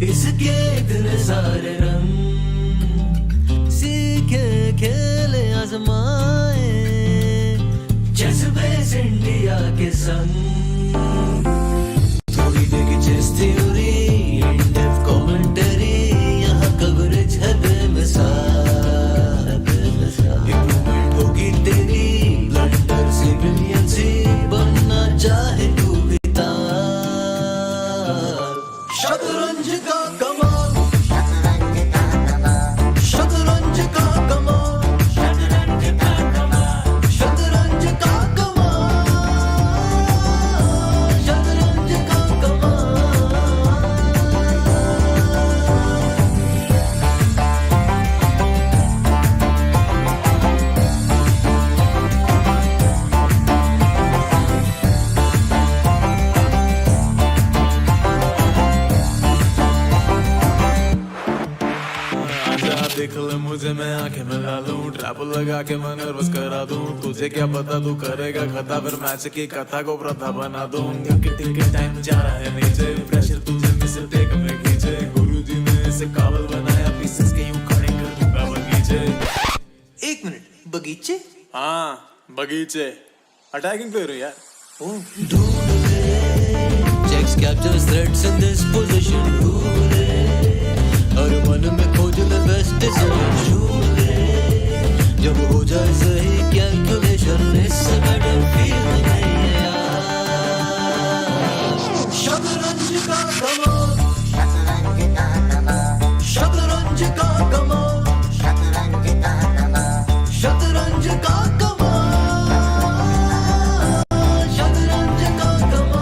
इसके इतने सारे रंग, सीखे खेले आजमाए, जज्बे इंडिया के संग। थोड़ी देगी chess theory, in depth commentary, यहाँ कवरेज है बेमिसाल। इम्प्रूवमेंट होगी तेरी, ब्लंडर से ब्रिलियंसी, बनना चाहे तू भी तार। शतरंज का कमाल, शतरंज का कमाल, शतरंज का कमाल, शतरंज का कमाल, शतरंज का कमाल। आजा देख ले मुझे, मैं आंखें मिला लूं, ट्रैप लगा के मैं नर्वस करा दूं। तुझे क्या पता तू करेगा खता, फिर मैच की कथा को प्रथा बना दूं। टिक टाइम जा रहा है नीचे, प्रेशर तुझे मिस टेक में खींचे। गुरुजी ने इसे काबल बनाया, पीसेस के यूं खड़े कर दूंगा बगीचे। एक मिनट, बगीचे? हाँ बगीचे, अटैकिंग प्लेयर हो यार। ढूंढ ले, checks captures threats in this position, ढूंढ ले, हर मन में खोज ले बेस्ट डिसीजन। जब हो जाए सही कैलकुलेशन, इससे बेटर फील नहीं है यार। शतरंज का कमाल, शतरंज का कमाल, शतरंज का कमाल, शतरंज का कमाल, शतरंज का कमाल।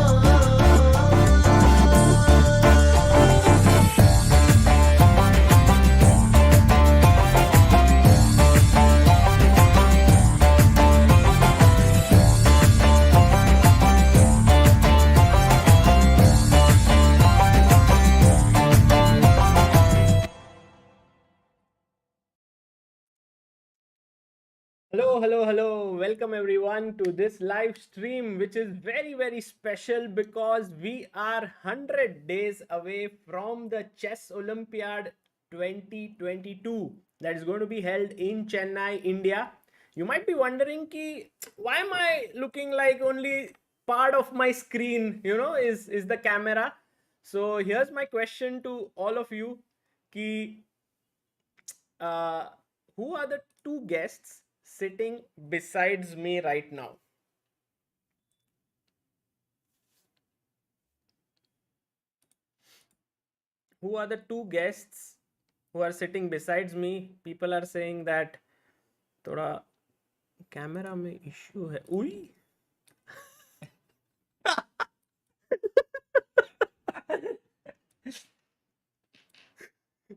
Hello. Welcome everyone to this live stream, which is very special because we are 100 days away from the Chess Olympiad 2022 that is going to be held in Chennai, India. You might be wondering ki, why am I looking like only part of my screen, is the camera. So here's my question to all of you ki, who are the two guests sitting besides me right now? Who are the two guests who are sitting besides me? People are saying that thoda camera mein issue hai. Ui.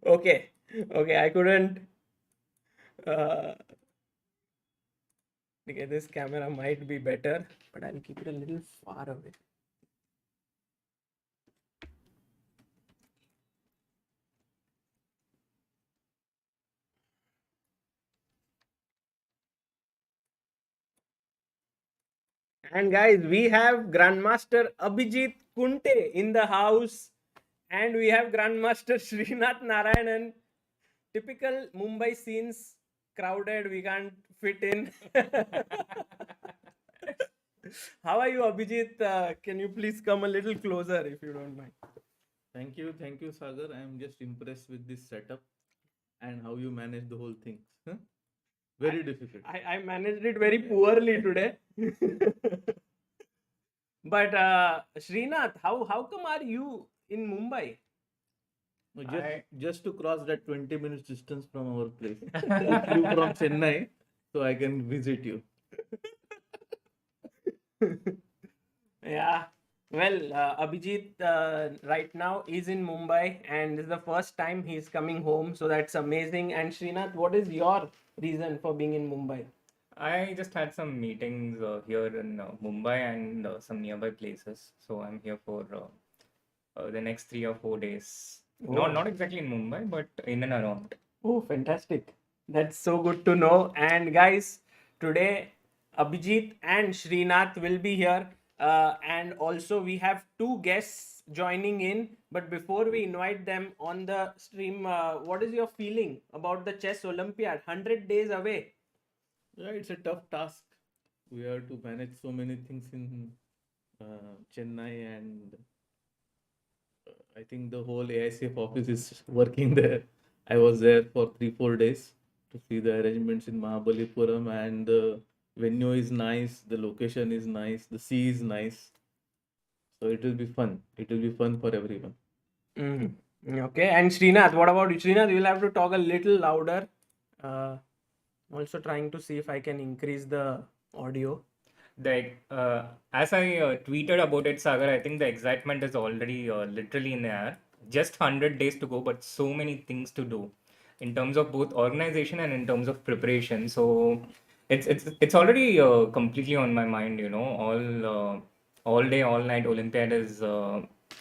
Okay, I couldn't. Okay, this camera might be better, but I'll keep it a little far away. And guys, we have Grandmaster Abhijit Kunte in the house, and we have Grandmaster Srinath Narayanan. Typical Mumbai scenes, crowded, we can't fit in. How are you, Abhijit? Can you please come a little closer if you don't mind? Thank you, Sagar. I am just impressed with this setup and how you manage the whole thing. Huh? Very difficult. I managed it very poorly today. But Srinath, how come are you in Mumbai? Just to cross that 20 minutes distance from our place. I flew from Chennai, so I can visit you. Yeah. Well, Abhijit right now is in Mumbai, and this is the first time he's coming home, so that's amazing. And Srinath, what is your reason for being in Mumbai? I just had some meetings here in Mumbai and some nearby places. So I'm here for the next 3 or 4 days. Oh. Not exactly in Mumbai, but in and around. Oh, fantastic. That's so good to know. And guys, today Abhijit and Srinath will be here And also we have two guests joining in. But before we invite them on the stream, what is your feeling about the Chess Olympiad? 100 days away. Yeah, it's a tough task. We have to manage so many things in Chennai, and I think the whole AICF office is working there. I was there for 3-4 days to see the arrangements in Mahabalipuram, and the venue is nice, the location is nice, the sea is nice. So it will be fun. It will be fun for everyone. Mhm. Okay, and Srinath, what about you? Srinath, you'll have to talk a little louder. Also trying to see if I can increase the audio. As I tweeted about it, Sagar, I think the excitement is already literally in the air. Just 100 days to go, but so many things to do in terms of both organization and in terms of preparation. So it's already completely on my mind. All day, all night. Olympiad is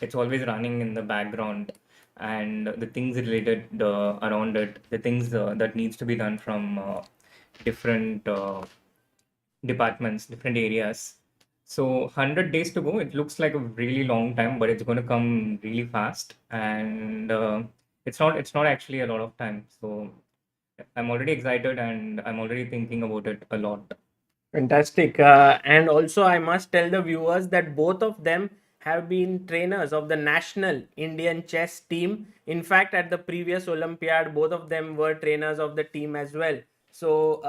it's always running in the background, and the things related around it, the things that needs to be done from different. Departments, different areas. So 100 days to go. It looks like a really long time, but it's going to come really fast, and it's not actually a lot of time. So I'm already excited, and I'm already thinking about it a lot. Fantastic. And also, I must tell the viewers that both of them have been trainers of the national Indian chess team. In fact, at the previous Olympiad, both of them were trainers of the team as well. So,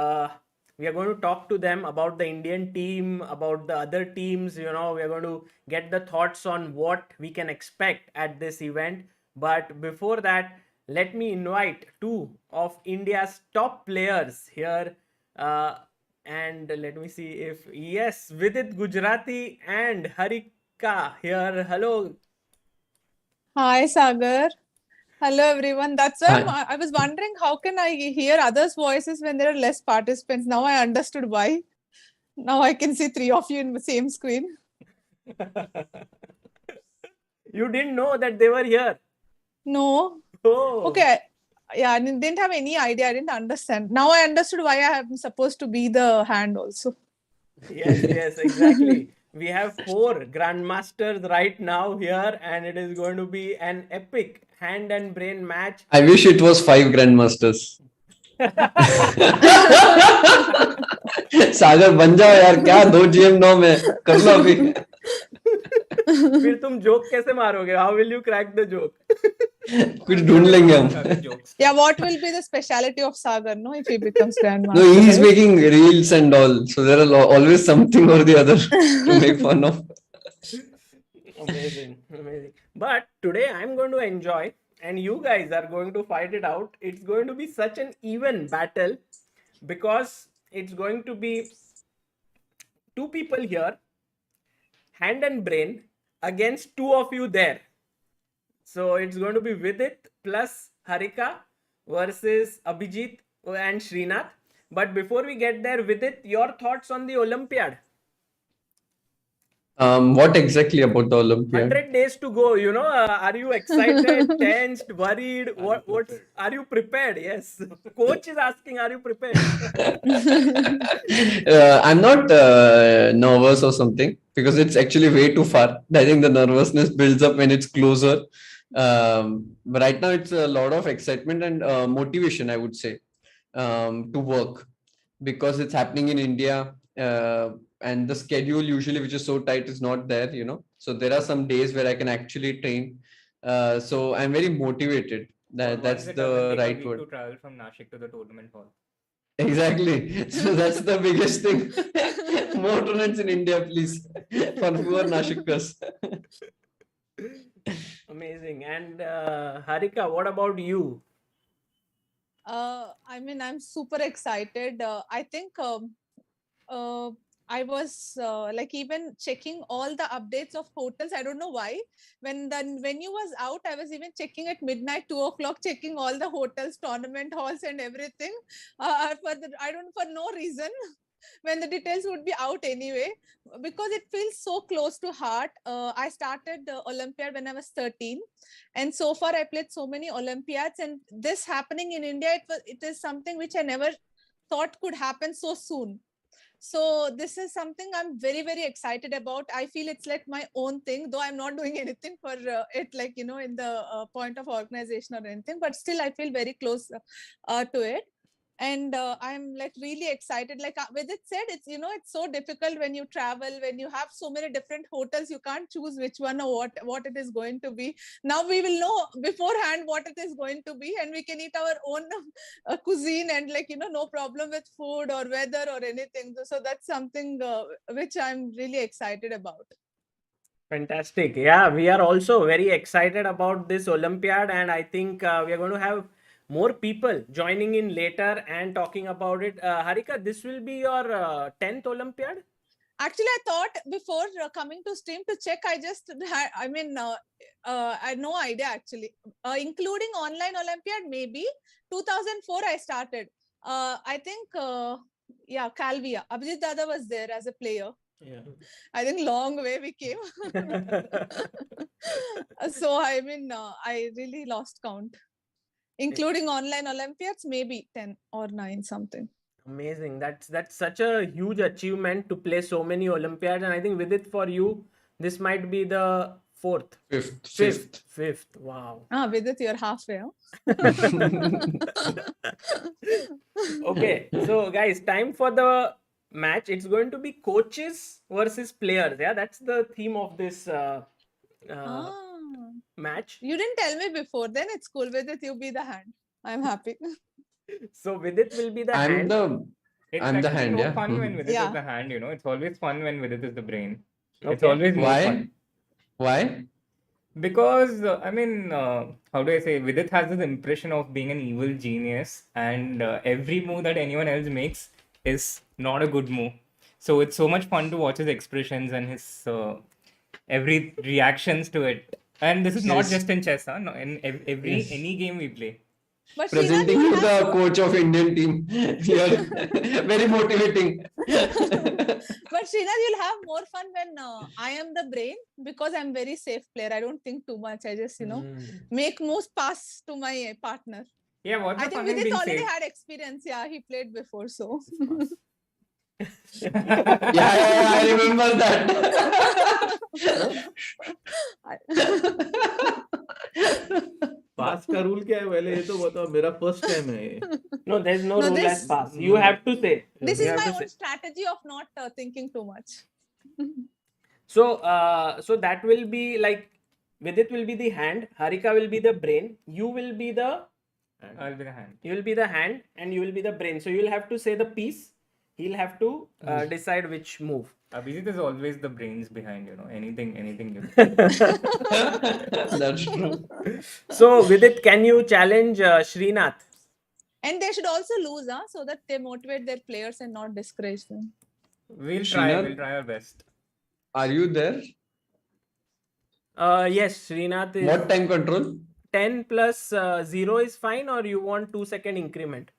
we are going to talk to them about the Indian team, about the other teams. We are going to get the thoughts on what we can expect at this event. But before that, let me invite two of India's top players here. And let me see if yes, Vidit Gujrathi and Harika here. Hello. Hi, Sagar. Hello, everyone. That's why Hi. I was wondering how can I hear others' voices when there are less participants. Now I understood why. Now I can see three of you in the same screen. You didn't know that they were here. No. Oh. Okay. Yeah, I didn't have any idea. I didn't understand. Now I understood why I am supposed to be the hand also. Yes, exactly. We have four grandmasters right now here, and it is going to be an epic hand and brain match. I wish it was 5 grandmasters. सागर बन जाओ यार, क्या 2 GM9 में कर लो अभी. फिर तुम joke कैसे मारोगे? How will you crack the joke? कुछ ढूंढ लेंगे हम. Yeah, what will be the speciality of Sagar, no, if he becomes grandmaster? No, he's making reels and all, so there are always something or the other to make fun of. Amazing. But today I'm going to enjoy, and you guys are going to fight it out. It's going to be such an even battle because it's going to be two people here, hand and brain, against two of you there. So it's going to be Vidit plus Harika versus Abhijit and Srinath. But before we get there, Vidit, your thoughts on the Olympiad? What exactly about the Olympiad? 100 days to go, are you excited, tensed, worried? What are you prepared? Yes. Coach is asking, are you prepared? I'm not nervous or something because it's actually way too far. I think the nervousness builds up when it's closer. But right now it's a lot of excitement and motivation, I would say, to work because it's happening in India. And the schedule usually, which is so tight, is not there, So there are some days where I can actually train. So I'm very motivated. That's the right word. To travel from Nashik to the tournament hall. Exactly. So that's the biggest thing. More tournaments in India, please, for poor Nashikas. Amazing. And Harika, what about you? I'm super excited. I think I was even checking all the updates of hotels. I don't know why. When the venue was out, I was even checking at midnight, 2 o'clock, checking all the hotels, tournament halls, and everything. For no reason. When the details would be out anyway, because it feels so close to heart. I started the Olympiad when I was 13, and so far I played so many Olympiads, and this happening in India, it is something which I never thought could happen so soon. So this is something I'm very, very excited about. I feel it's like my own thing, though I'm not doing anything for it, like, you know, in the point of organization or anything, but still I feel very close to it. And I'm like really excited. Like Vidit said, it's, you know, it's so difficult when you travel, when you have so many different hotels, you can't choose which one or what it is going to be. Now we will know beforehand what it is going to be, and we can eat our own cuisine, and like, you know, no problem with food or weather or anything. So that's something which I'm really excited about. Fantastic. Yeah, we are also very excited about this Olympiad, and I think we are going to have more people joining in later and talking about it. Harika, this will be your 10th Olympiad? Actually, I thought before coming to stream to check, I just had, I mean, I had no idea actually. Including online Olympiad, maybe 2004 I started. I think, yeah, Calvia. Abhijit Dada was there as a player. Yeah. I think long way we came. So, I mean, I really lost count. Including online Olympiads, maybe 10 or 9 something. Amazing. That's such a huge achievement to play so many Olympiads, and I think with it for you, this might be the fourth, fifth. Wow. Vidit, you're halfway. Huh? Okay, so guys, time for the match. It's going to be coaches versus players. Yeah, that's the theme of this match. You didn't tell me before. Then it's cool. Vidit, you be the hand. I'm happy. So Vidit will be the I'm hand. It's I'm the actually hand, no yeah. fun when Vidit Yeah. is the hand, you know. It's always fun when Vidit is the brain. It's Okay. always more Why? fun. Why? Because, I mean, how do I say? Vidit has this impression of being an evil genius, and every move that anyone else makes is not a good move. So it's so much fun to watch his expressions and his every reactions to it. And this is not Yes. just in chess, huh? No, in every Yes. any game we play. But Srinath, Presenting you you will the have coach of Indian team. You're very motivating. but Srinath, you'll have more fun when I am the brain, because I'm very safe player. I don't think too much. I just, you know, make moves, pass to my partner. Yeah, what's I the think fun in Vidit being already safe? had experience. Yeah, he played before, so. Yeah, I remember that. पास का rule क्या है पहले ये तो बताओ मेरा first time है ये No, there's no No, rule this- as pass. You have to say. This You is have my to own say. strategy of not thinking too much. So, so that will be like Vidit will be the hand, Harika will be the brain, you will be the I'll be the hand. hand, and you will be the brain. So you'll have to say the piece. He'll have to decide which move. Abhijit is always the brains behind, you know, anything you That's true. So Vidit, can you challenge Srinath? And they should also lose, so that they motivate their players and not discourage them. We'll Srinath? try our best. Are you there? Yes, Srinath is. What time control? 10 plus 0 is fine, or you want 2-second increment?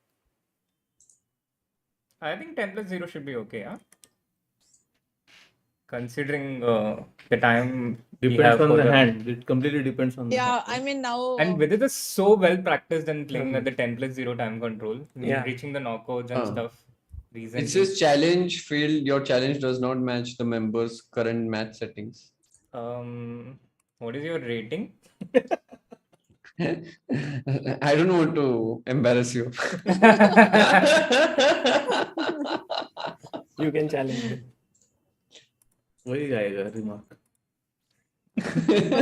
I think 10 plus 0 should be okay, huh? Considering the time we have depends on for the hand. It completely depends on the Yeah, hand. I mean now. And Vidit is so well practiced in playing at the 10 plus 0 time control, Yeah. reaching the knockouts and stuff. Recently. It says challenge field. Your challenge does not match the members' current match settings. What is your rating? I don't want to embarrass you. You can challenge me. वही आएगा remark.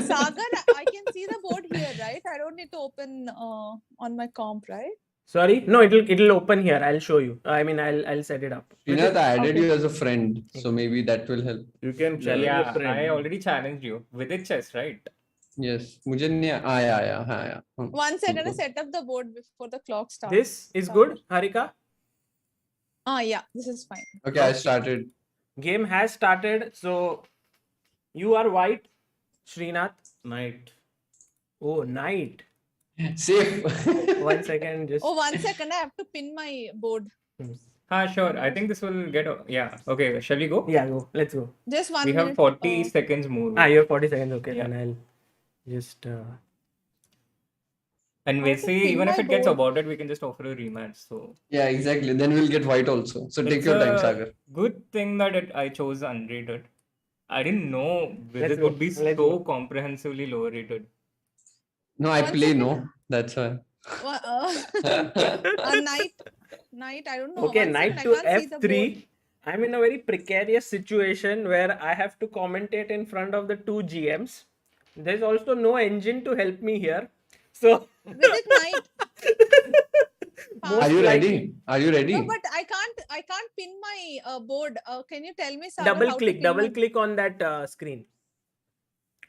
Sagar, I can see the board here, right? I don't need to open on my comp, right? Sorry, no, it'll open here. I'll show you. I mean, I'll set it up. Srinath, I added you as a friend, so maybe that will help. You can challenge Yeah, a friend. I already challenged you. Vidit chess, right? Yes, मुझे नहीं आया हाँ. One second, I set up the board before the clock starts. This is good, Harika. Yeah, this is fine. Okay, I started. Game has started. So you are white, Srinath. Knight. Oh, knight. Safe. 1 second, just. Oh, 1 second, I have to pin my board. Sure. I think this will get. Yeah. Okay. Shall we go? Yeah, go. Let's go. Just 1 We minute. have 40 seconds more. You have 40 seconds. Okay, Yeah. then I'll just. And How we to say pin even if my it gets board? aborted, we can just offer a rematch. So Yeah, exactly. Then we'll get white also. So take it's your time, a Sagar. good thing that I chose unrated. I didn't know Let's Vidit go. would be Let's so go. comprehensively lower rated. No, I One play second. no. That's why. Knight. Knight. I don't know. Okay, One second. knight I to can't see the board. f3. I'm in a very precarious situation where I have to commentate in front of the two GMs. There's also no engine to help me here. So, Vidit knight. Are most you likely, ready? Are you No, ready? but I can't pin my board. Can you tell me, Sagar, how to pin double my... click on that screen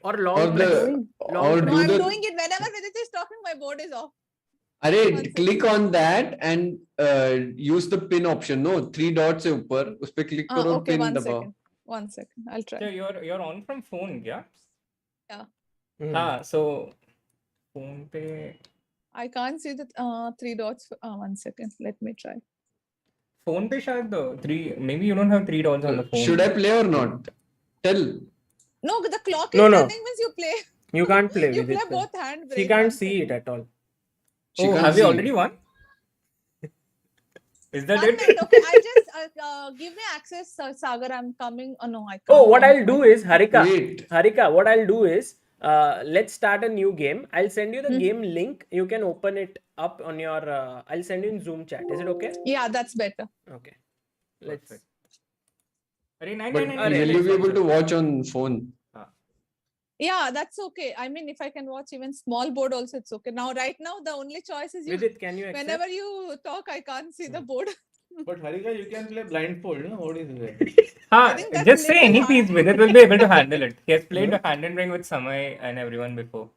or Or long I'm press. doing. Long or No, press. do I'm the doing it whenever Vidit is talking. My board is off. One अरे second. click on that and use the pin option. No, 3 dots से ऊपर उस पे click करो और Okay, pin one दबाओ. second. One second. I'll try. Yeah, you're on from phone, yeah? Yeah. Hmm. So phone pe I can't see the 3 dots. One second. Let me try. phone pe shayad three, maybe you don't have 3 dots on the phone. Should I play or not? Tell. No, the clock is No. running means you play. You can't play You with play it. both hand She break. can't One see it second. at all. She Oh, can't have you see. already won? Is that 1 it? minute. Okay, I just give me access, Sagar. I'm coming. Oh no, I can't. Oh, what come. I'll do is, Wait. Harika, what I'll do is, let's start a new game. I'll send you the game link. You can open it up on your, I'll send you in Zoom chat. Is it okay? Yeah, that's better. Okay. Let's. Perfect. Arey, nine, But nine, nine, Arey, will nine, you let's be able watch to watch on phone? Yeah, that's okay. I mean, if I can watch even small board also, it's okay. Now, right now, the only choice is you. Vidit, can you accept? Whenever you talk, I can't see the board. But Harika, you can play blindfold, no? What is it? I think that's just say little any hard. piece, Vidit will be able to handle it. He has played Yeah. hand and ring with Samay and everyone before.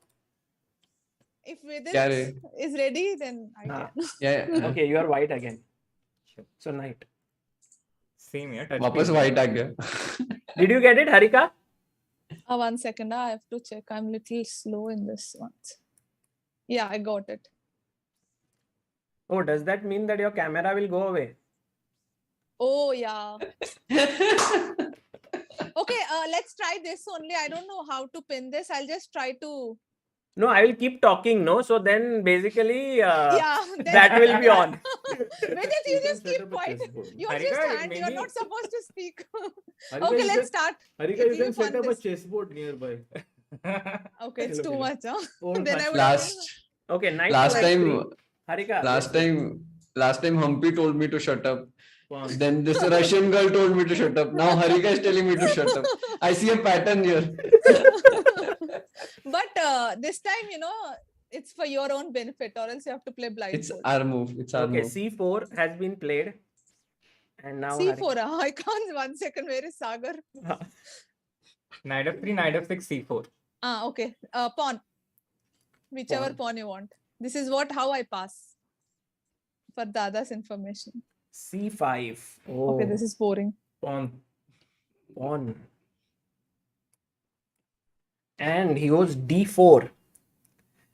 If Vidit क्या रे? is ready, then I Ah. can. Yeah. Okay, you are white again. Sure. So, knight. Same, yeah. Touch वापस piece. white आ गया. Did you get it, Harika? 1 second. I have to check. I'm little slow in this one. Yeah, I got it. Oh, does that mean that your camera will go away? Oh, yeah. Okay, let's try this only. I don't know how to pin this. I'll just try to. No, I will keep talking, no? So then basically Yeah, that will be on. Vidit, you You can just set keep up a quiet. chessboard. You're Harika, just hand. You're maybe- not supposed to speak. Harika, Okay, you let's can- start. Harika, If you can you set won up a this. chessboard nearby. Okay, it's Hello, too hello. much. Huh? Old Then I fashioned. would Last Okay, knight last to time f3. Harika. last time Humpy told me to shut up. Pawn. Then this Russian girl told me to shut up. Now Harika is telling me to shut up. I see a pattern here. But this time, it's for your own benefit, or else you have to play It's blindfold. our move. It's our Okay, move. c4 has been played. And now C4. I can't. 1 second. Where is Sagar? Knight f3, knight f6, c4. Okay. Pawn. Whichever Pawn. pawn you want. This is how I pass. For Dada's information. c5. Oh, Okay, this is boring. Pawn. pawn. And he goes d4.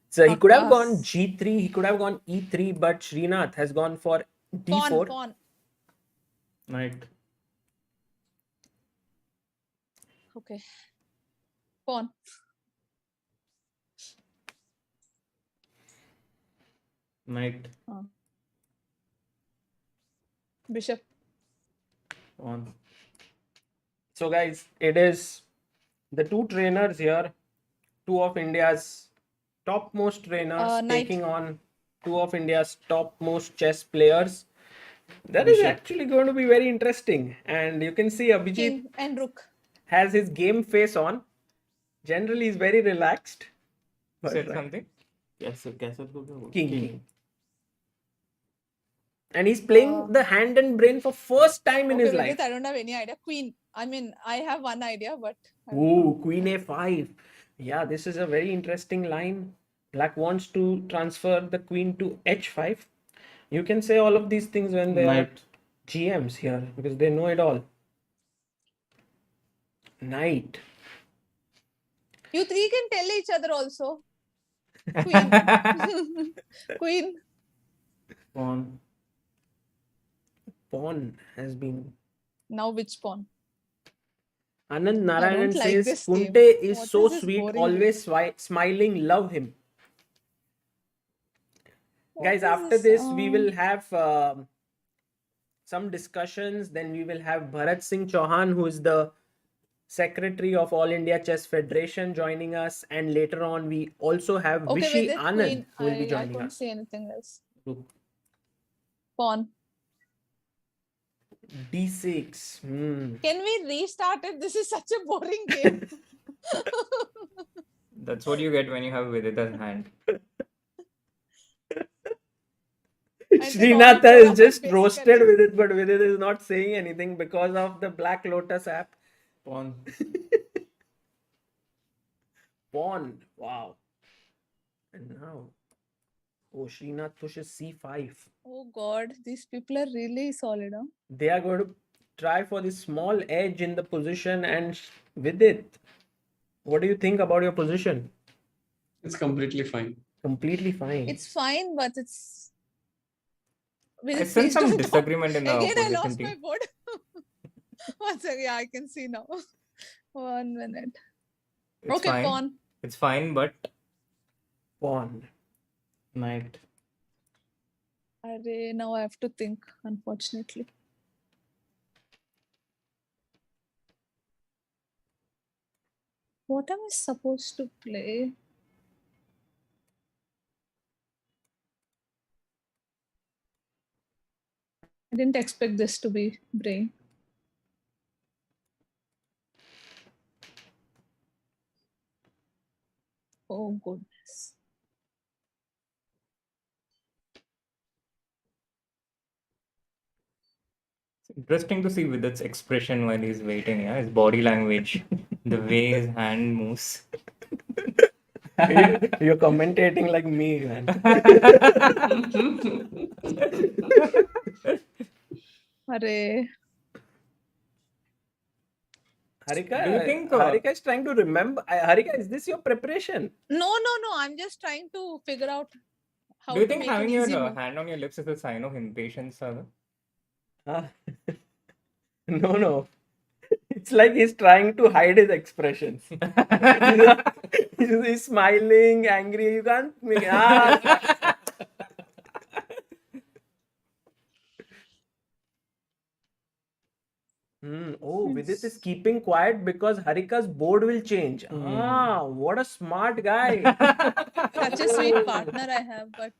So he could have gone Akas. g3, he could have gone e3, but Srinath has gone for d4. Pawn. Knight. Okay. Pawn. Knight. Bishop. Pawn. So guys, it is the two trainers here, two of India's topmost trainers Knight. taking on two of India's topmost chess players. That is Bishop. actually going to be very interesting. And you can see Abhijit King and rook. has his game face on. Generally, he's very relaxed. But Said right. something? Castle. Castle को क्या बोलते? King. And he's playing the hand and brain for first time in Okay, his life. Vidit, I don't have any idea. Queen. I mean, I have one idea, but. I don't Ooh, know. Queen A5. Yeah, this is a very interesting line. Black wants to transfer the queen to H5. You can say all of these things when they are Knight. GMs here because they know it all. Knight. You three can tell each other also. Queen. Queen. Pawn. Pawn has been. Now which pawn? Anand Narayan like says this game. Kunte is What so is this sweet, boring always smiling. Love him. Guys, is after this? this, we will have some discussions. Then we will have Bharat Singh Chauhan, who is the Secretary of All India Chess Federation, joining us. And later on, we also have Okay, Vishy with it, Anand, queen. who will be I joining couldn't us. see anything else. Rook. Pawn. D6. Can we restart it? This is such a boring game. That's what you get when you have Vidit as hand. I think all Srinath four is of just us roasted basically- with it, but Vidit is not saying anything because of the Black Lotus app. Pawn. Pawn. Wow. And now, oh, Srinath pushes C5. Oh God, these people are really solid, huh? They are going to try for the small edge in the position. And Vidit, what do you think about your position? It's completely fine. Completely fine. It's fine, but it's. Will I it sense please some don't talk? disagreement in the Again, I opposition lost my team. board. One second, yeah, I can see now. 1 minute. It's Okay, fine. pawn. It's fine, but Pawn. Knight. Array, now I have to think, unfortunately. What am I supposed to play? I didn't expect this to be brain. Oh goodness. it's interesting to see Vidit's expression while he's waiting. Yeah, his body language, the way his hand moves. You're commentating like me, man. Array. Harika, Do you think, Harika is trying to remember. Harika, is this your preparation? No. I'm just trying to figure out how Do you to think make having an your easy move. hand on your lips is a sign of impatience, Sagar? Ah. No. It's like he's trying to hide his expressions. He's smiling, angry. You can't make. Oh, Vidit is keeping quiet because Harika's board will change. What a smart guy. Such a sweet partner I have, but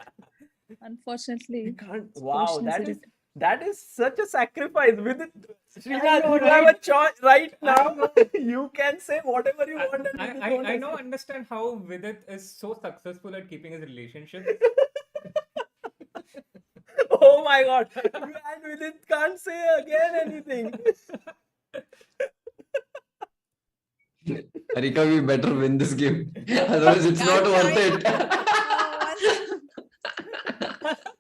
unfortunately, Can't. this Wow, portion is that is such a sacrifice. Vidit, Srinath, know, you have a right? choice right now. You can say whatever you want. And Vidit won't I now accept. understand how Vidit is so successful at keeping his relationship. Oh my god. And Vidit can't say again anything. Harika, we better win this game. Otherwise, it's I'm not worth trying. it.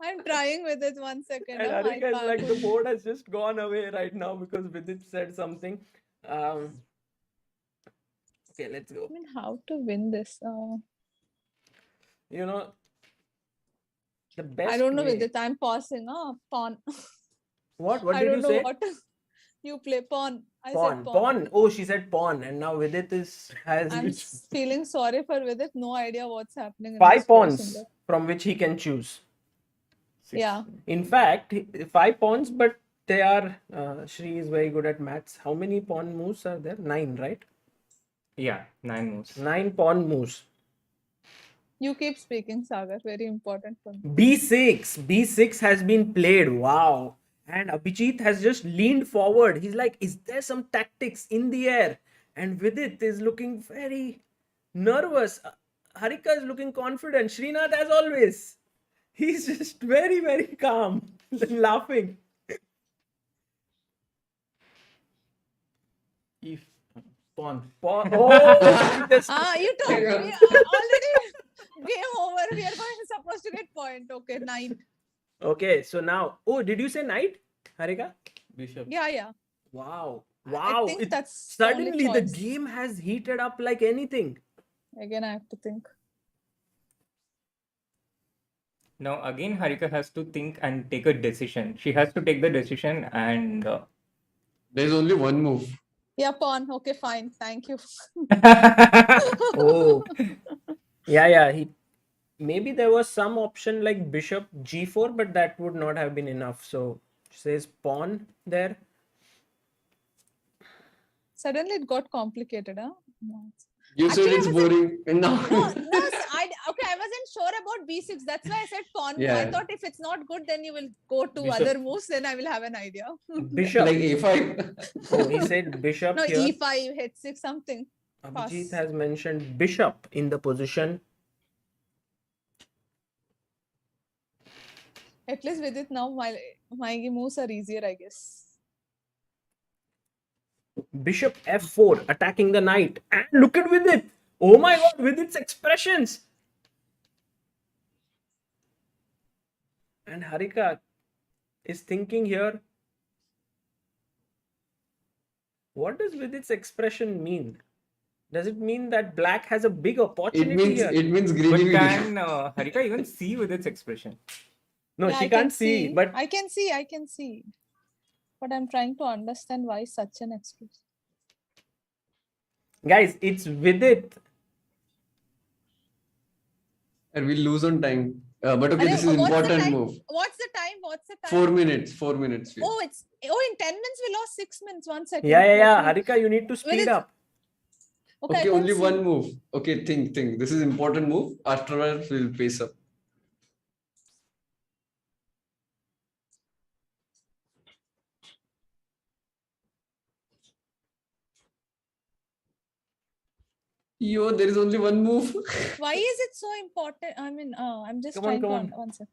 I'm trying with it 1 second. And I Harika is can't. like, the board has just gone away right now because Vidit said something. Okay, let's go. I mean, how to win this? You know, the best I don't know way. with it. I'm pausing. Pawn. What I did don't you know say? what. You play pawn. I Pawn. said pawn. Pawn. Oh, she said pawn. And now Vidit has I'm feeling sorry for Vidit. No idea what's happening. In 5 this portion pawns there. from which he can choose. Yeah. In fact, 5 pawns, but they are. Shri is very good at maths. How many pawn moves are there? 9, right? Yeah, 9 moves. 9 pawn moves. You keep speaking, Sagar. Very important for me. B6. B6 has been played. Wow. And Abhijit has just leaned forward. He's like, is there some tactics in the air? And Vidit is looking very nervous. Harika is looking confident. Srinath, as always, he's just very, very calm, laughing. If pawn. Oh, he just You told me already. Game over. We are supposed to get point. Okay, 9. Okay, so now, did you say knight, Harika? Bishop. Yeah. Wow. I think It- that's the only suddenly the choice. game has heated up like anything. Again, I have to think. Now, again, Harika has to think and take a decision. She has to take the decision and. There's only one move. Yeah, pawn. Okay, fine. Thank you. Oh, yeah. maybe there was some option like bishop g4, but that would not have been enough. So says pawn there. Suddenly it got complicated, huh? No. You said Actually, I it's wasn't- boring. And now No, I wasn't sure about b6. That's why I said pawn move. I Yeah. thought if it's not good, then you will go to Bishop. other moves. Then I will have an idea. Bishop. like a5. Oh, he said bishop No, here. e5, h6, something. Abhijit pass. has mentioned bishop in the position. At least with it now, my moves are easier, I guess. Bishop f4, attacking the knight. And look at Vidit. Oh my god, Vidit's expressions. And Harika is thinking here. What does Vidit's expression mean? Does it mean that black has a big opportunity here? It means But greedy. can Harika even see with its expression? No, Yeah, she I can't can see, but I can see. But I'm trying to understand why such an expression. guys, it's Vidit. And we'll lose on time. But okay, this is What's the important time? move. What's the time? 4 minutes. 4 minutes. Oh, in 10 minutes we lost 6 minutes. 1 second. Yeah. Harika, you need to speed Vidit- up. Okay, I Okay, can't only see. one move. Okay, think. This is important move. Afterwards, we'll pace up. Yo, there is only one move. Why is it so important? I mean, I'm just Come on, trying come to on. one second.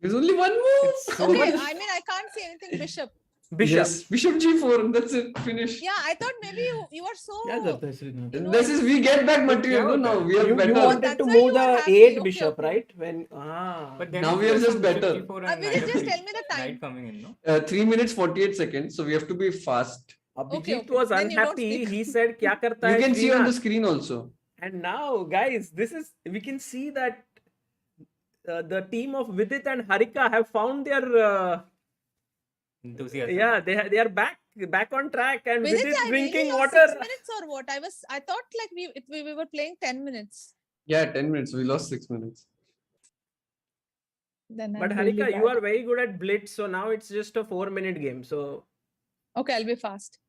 There's only one move. Okay, I mean, I can't see anything. Bishop. Bishop. Yes, Bishop G4. That's it. Finish. Yeah, I thought maybe you are so. क्या करता है Srinath? No, This is we get back material. No, no, we are You better. wanted That's to why move you the are happy. 8 Okay, bishop, okay. right? When But then Now it's we are just bishop better. G4 and Vidit, knight just f3, tell me the time. knight coming in, no? 3 minutes 48 seconds. So we have to be fast. Abhijit Okay. was Then you don't unhappy. speak. He said, "Kya karta You hai can see on the Srinath?" screen also. And now, guys, we can see that the team of Vidit and Harika have found their Enthusiasm. they are back on track, and Vidit, Vidit I drinking really lost water. 6 minutes or what? I thought like we were playing 10 minutes. Yeah, 10 minutes. We lost 6 minutes. Then But I'm really Harika, you bad. are very good at blitz, so now it's just a 4-minute game. So Okay, I'll be fast.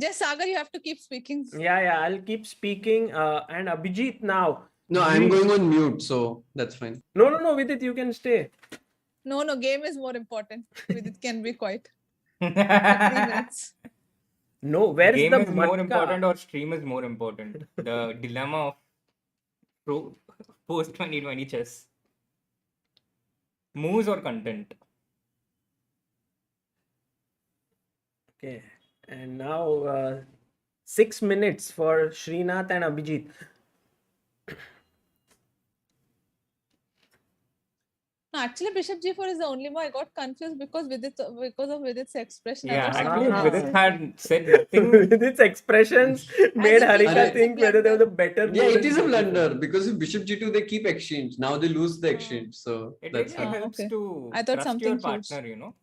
Just Sagar, you have to keep speaking. yeah, I'll keep speaking. And Abhijit now. No, I'm going on mute, so that's fine. No, Vidit, you can stay. No, game is more important. Vidit can be quiet. 3 minutes. No, where's Game the is more matka? important or stream is more important? The dilemma of post 2020 chess. Moves or content? Okay, and now 6 minutes for Srinath and Abhijit. No, actually, Bishop G4 is the only one I got confused because of Vidit's expression. I Yeah, thought actually, something Vidit else. had said nothing. With its expressions made if he Harika knows think the whether there was a blunder. better Yeah, move it than is a Bishop blunder G4. because if Bishop G2 they keep exchange. Now they lose the exchange. So It that's really it. helps okay. to I thought trust something your huge. partner, you know.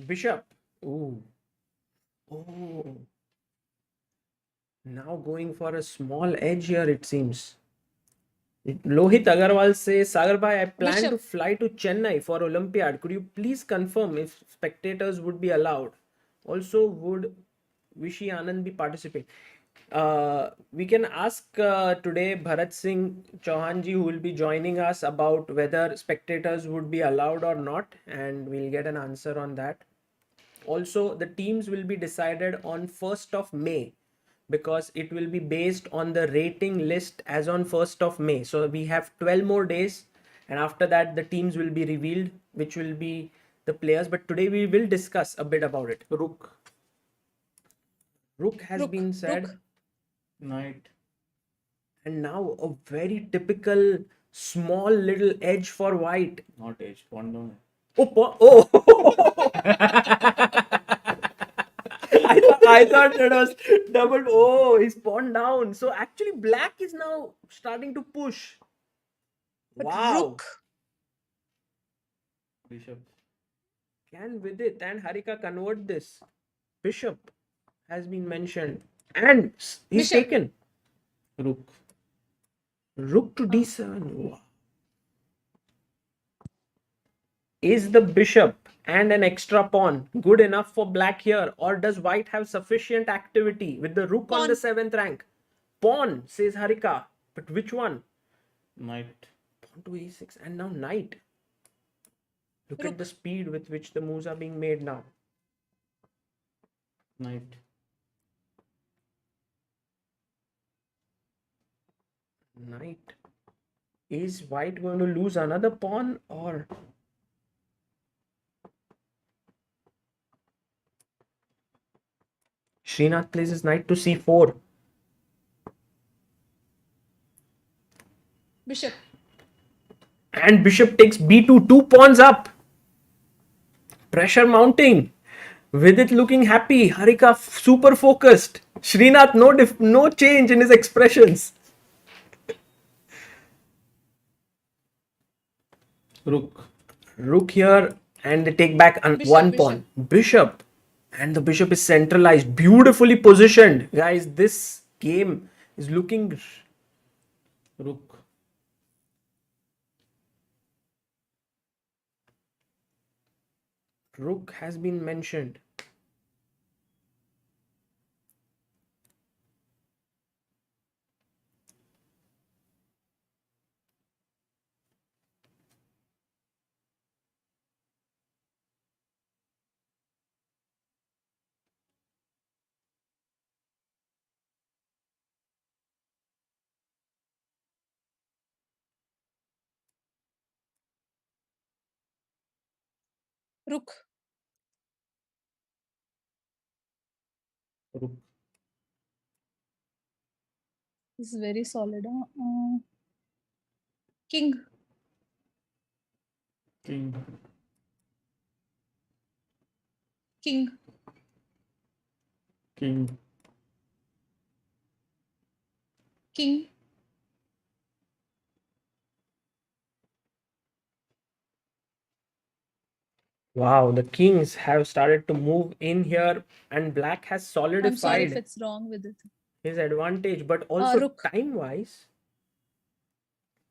Bishop. Ooh. Oh. Now going for a small edge here, it seems. Lohit Agarwal says, Sagar bhai, I plan Bishop. to fly to Chennai for Olympiad. Could you please confirm if spectators would be allowed? Also, would Vishy Anand be participating? We can ask today Bharat Singh Chauhanji, who will be joining us, about whether spectators would be allowed or not, and we'll get an answer on that. Also, the teams will be decided on 1st of May because it will be based on the rating list as on 1st of May. So we have 12 more days, and after that the teams will be revealed, which will be the players. But today we will discuss a bit about it. Rook has been said. Knight. And now a very typical small little edge for white. Not edge. Pawn down. Oh. I thought it was double. Oh, he's pawned down. So actually, black is now starting to push. But Wow. Rook. Bishop. Can Vidit and Harika convert this? Bishop has been mentioned. And he's Bishop. taken. Rook. Rook to d7. Wow. Is the bishop and an extra pawn good enough for black here, or does white have sufficient activity with the rook on the Pawn. 7th rank? Pawn, says Harika. But which one? Knight. Pawn to e6 and now knight. Look Rook. at the speed with which the moves are being made now. Knight. Knight. Is white going to lose another pawn, or Srinath places knight to c4. Bishop. And bishop takes b2, 2 pawns up. Pressure mounting. Vidit looking happy. Harika super focused. Srinath no change in his expressions. Rook. Rook here, and they take back one pawn. Bishop. And the bishop is centralized, beautifully positioned. Guys, this game is looking... Rook. Rook has been mentioned. Rook. Rook. This is very solid. King. King. King. King. King. Wow, the kings have started to move in here, and black has I'm sorry if solidified it's wrong with it. his advantage, but also Rook. time-wise,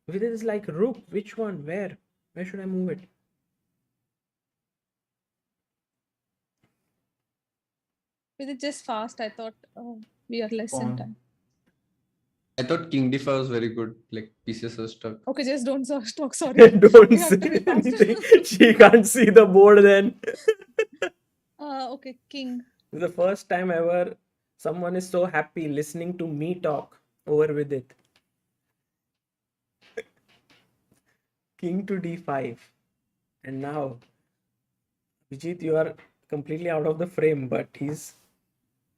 Vidit is like, rook, which one? Where should I move it? With it just fast, I thought we are less in Pawn. time. I thought King D5 was very good. Like pieces are stuck. Okay, just don't talk. Sorry. Don't We have to say be fast. anything. She can't see the board then. Okay, king. It's the first time ever someone is so happy listening to me talk over with it. King to d5. And now, Abhijit, you are completely out of the frame, but he's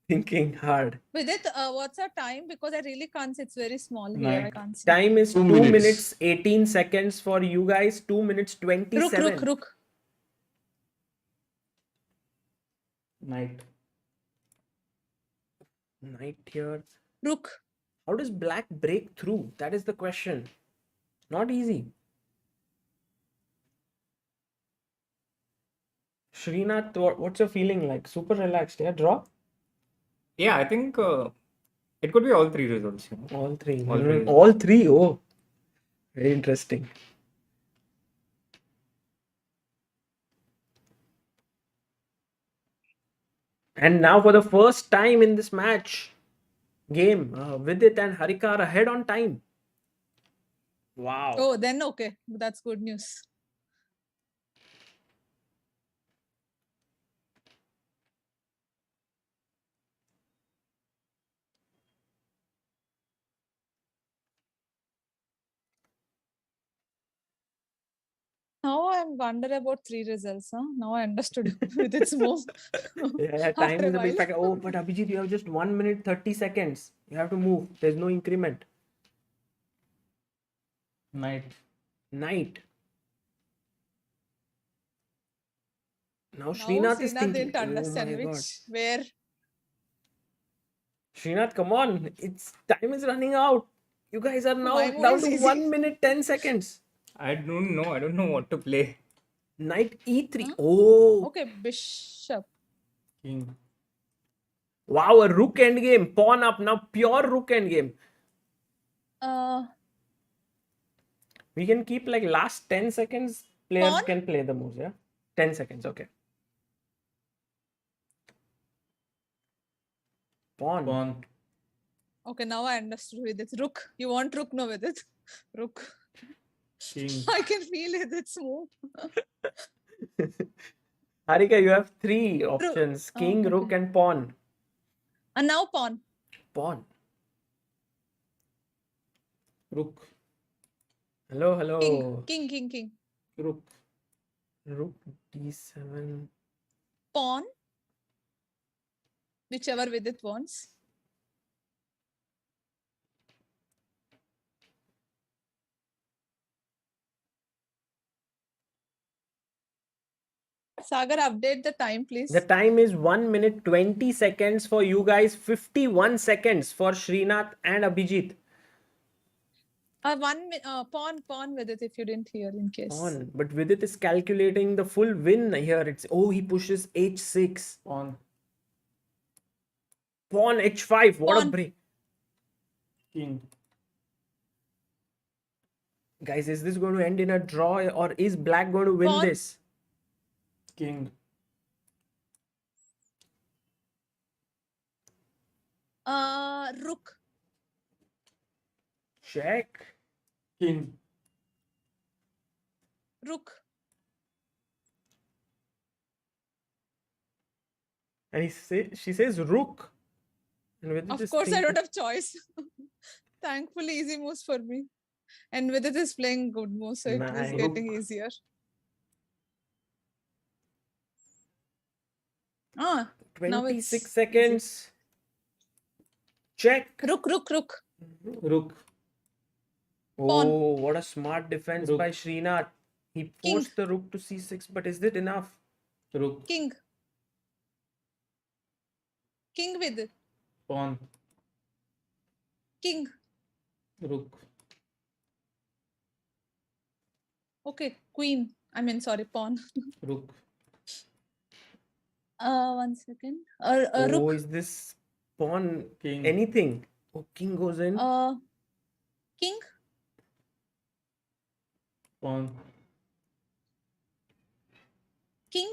thinking hard. Vidit, what's our time? Because I really can't see. It's very small here. Nine. I can't see. Time is 2 2 minutes. minutes 18 seconds for you guys. 2 minutes 27. Rook. Knight. Knight here. Rook. How does black break through? That is the question. Not easy. Srinath, what's your feeling like? Super relaxed, yeah? Draw? Yeah, I think it could be all three results. All three. All three. All three. Oh, very interesting. And now for the first time in this game, Vidit and Harika are ahead on time. Wow. Oh, then okay. That's good news. Now I wonder about three results. Huh? Now I understood with its move. Yeah, time After is a big while. factor. Oh, but Abhijit, you have just 1 minute 30 seconds. You have to move. There's no increment. Knight. Knight. Now Now Srinath is Srinath thinking. didn't understand Oh my God. where. Srinath, come on. Time is running out. You guys are now My move down is to easy. 1 minute 10 seconds. I don't know. I don't know what to play. Knight e3. Huh? Oh. Okay, bishop. King. Wow, a rook endgame. Pawn up. Now pure rook endgame. We can keep like last 10 seconds. Players Pawn? can play the moves. Yeah, 10 seconds. Okay. Pawn. Pawn. Okay, now I understood with it. Rook. You want rook? No, with it. Rook. King. I can feel it. It's move. Harika, you have three options: Oh, king, okay. rook, and pawn. And now pawn. Pawn. Rook. Hello, hello. King. Rook. Rook d7. Pawn. Whichever Vidit wants. Sagar, update the time, please. The time is 1 minute 20 seconds for you guys, 51 seconds for Srinath and Abhijit. Pawn with it if you didn't hear in case. Pawn. But Vidit is calculating the full win here. It's he pushes h6. Pawn. Pawn h5. What a Pawn. break. King. Guys, is this going to end in a draw or is black going to win Pawn. this? King. Rook. Check. King. Rook. And she says rook. And Vidit Of is course, I thinking- don't have choice. Thankfully, easy moves for me. And Vidit is playing good moves, so it is Nice. getting easier. Now it's 26 seconds. Check. Rook. Rook. Pawn. Oh, what a smart defense Rook. by Srinath. He King. forced the rook to c6, but is it enough? Rook. King with it. Pawn. King. Rook. Okay, queen. Pawn. Rook. 1 second. Oh, Rook. is this pawn King. anything? Oh, king goes in. King. Pawn. King.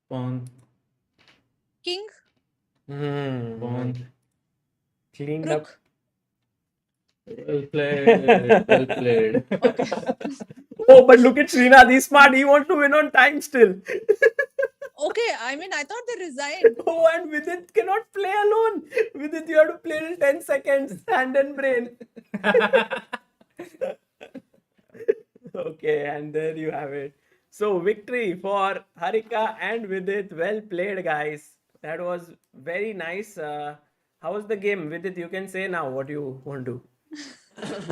Pawn. King. Pawn. Cleaned up. Rook. Well played. Well played. Okay. Oh, but look at Srinath. He's smart. He wants to win on time still. Okay, I thought they resigned. Oh, and Vidit cannot play alone. Vidit, you have to play till 10 seconds. Hand and brain. Okay, and there you have it. So, victory for Harika and Vidit. Well played, guys. That was very nice. How was the game? Vidit, you can say now what you want to.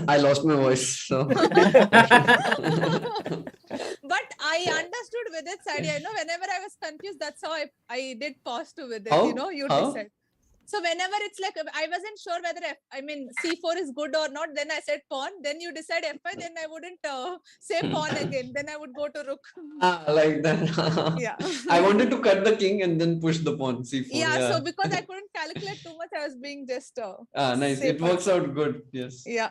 I lost my voice. So But I understood Vidit's idea. Whenever I was confused, that's how I did pause to Vidit. How? You How? decide. So whenever it's like, I wasn't sure whether C4 is good or not. Then I said pawn. Then you decide F5. Then I wouldn't say pawn again. Then I would go to rook. like that. Yeah. I wanted to cut the king and then push the pawn c4. Yeah. So because I couldn't calculate too much, I was being just. Nice. It safer. works out good. Yes. Yeah.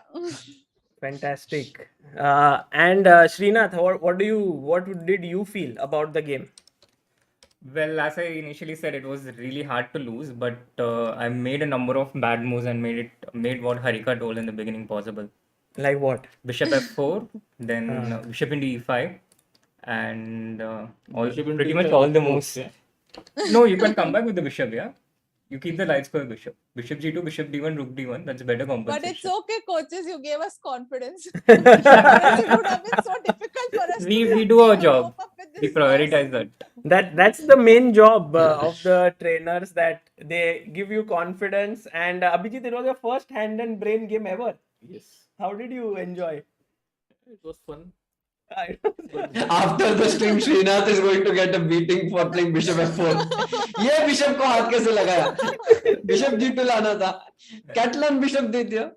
Fantastic. And Srinath, what did you feel about the game? Well, as I initially said, it was really hard to lose, but I made a number of bad moves and made what Harika told in the beginning possible. Like what? Bishop f4, then bishop into e5, and pretty much all the moves. Yeah. No, you can come back with the bishop, yeah? You keep the light square bishop. Bishop g2, bishop d1, rook d1. That's better But compensation. it's okay, coaches. You gave us confidence. Otherwise it would have been so difficult for us. We do our job. cope up with We this prioritize loss. that. That's the main job of the trainers, that they give you confidence. And Abhijit, it was your first hand and brain game ever. Yes. How did you enjoy? It was fun. After the stream, Srinath is going to get a beating for playing bishop f4. ये bishop को हाथ कैसे लगाया? Bishop g2 लाना था. Catalan bishop दे दिया.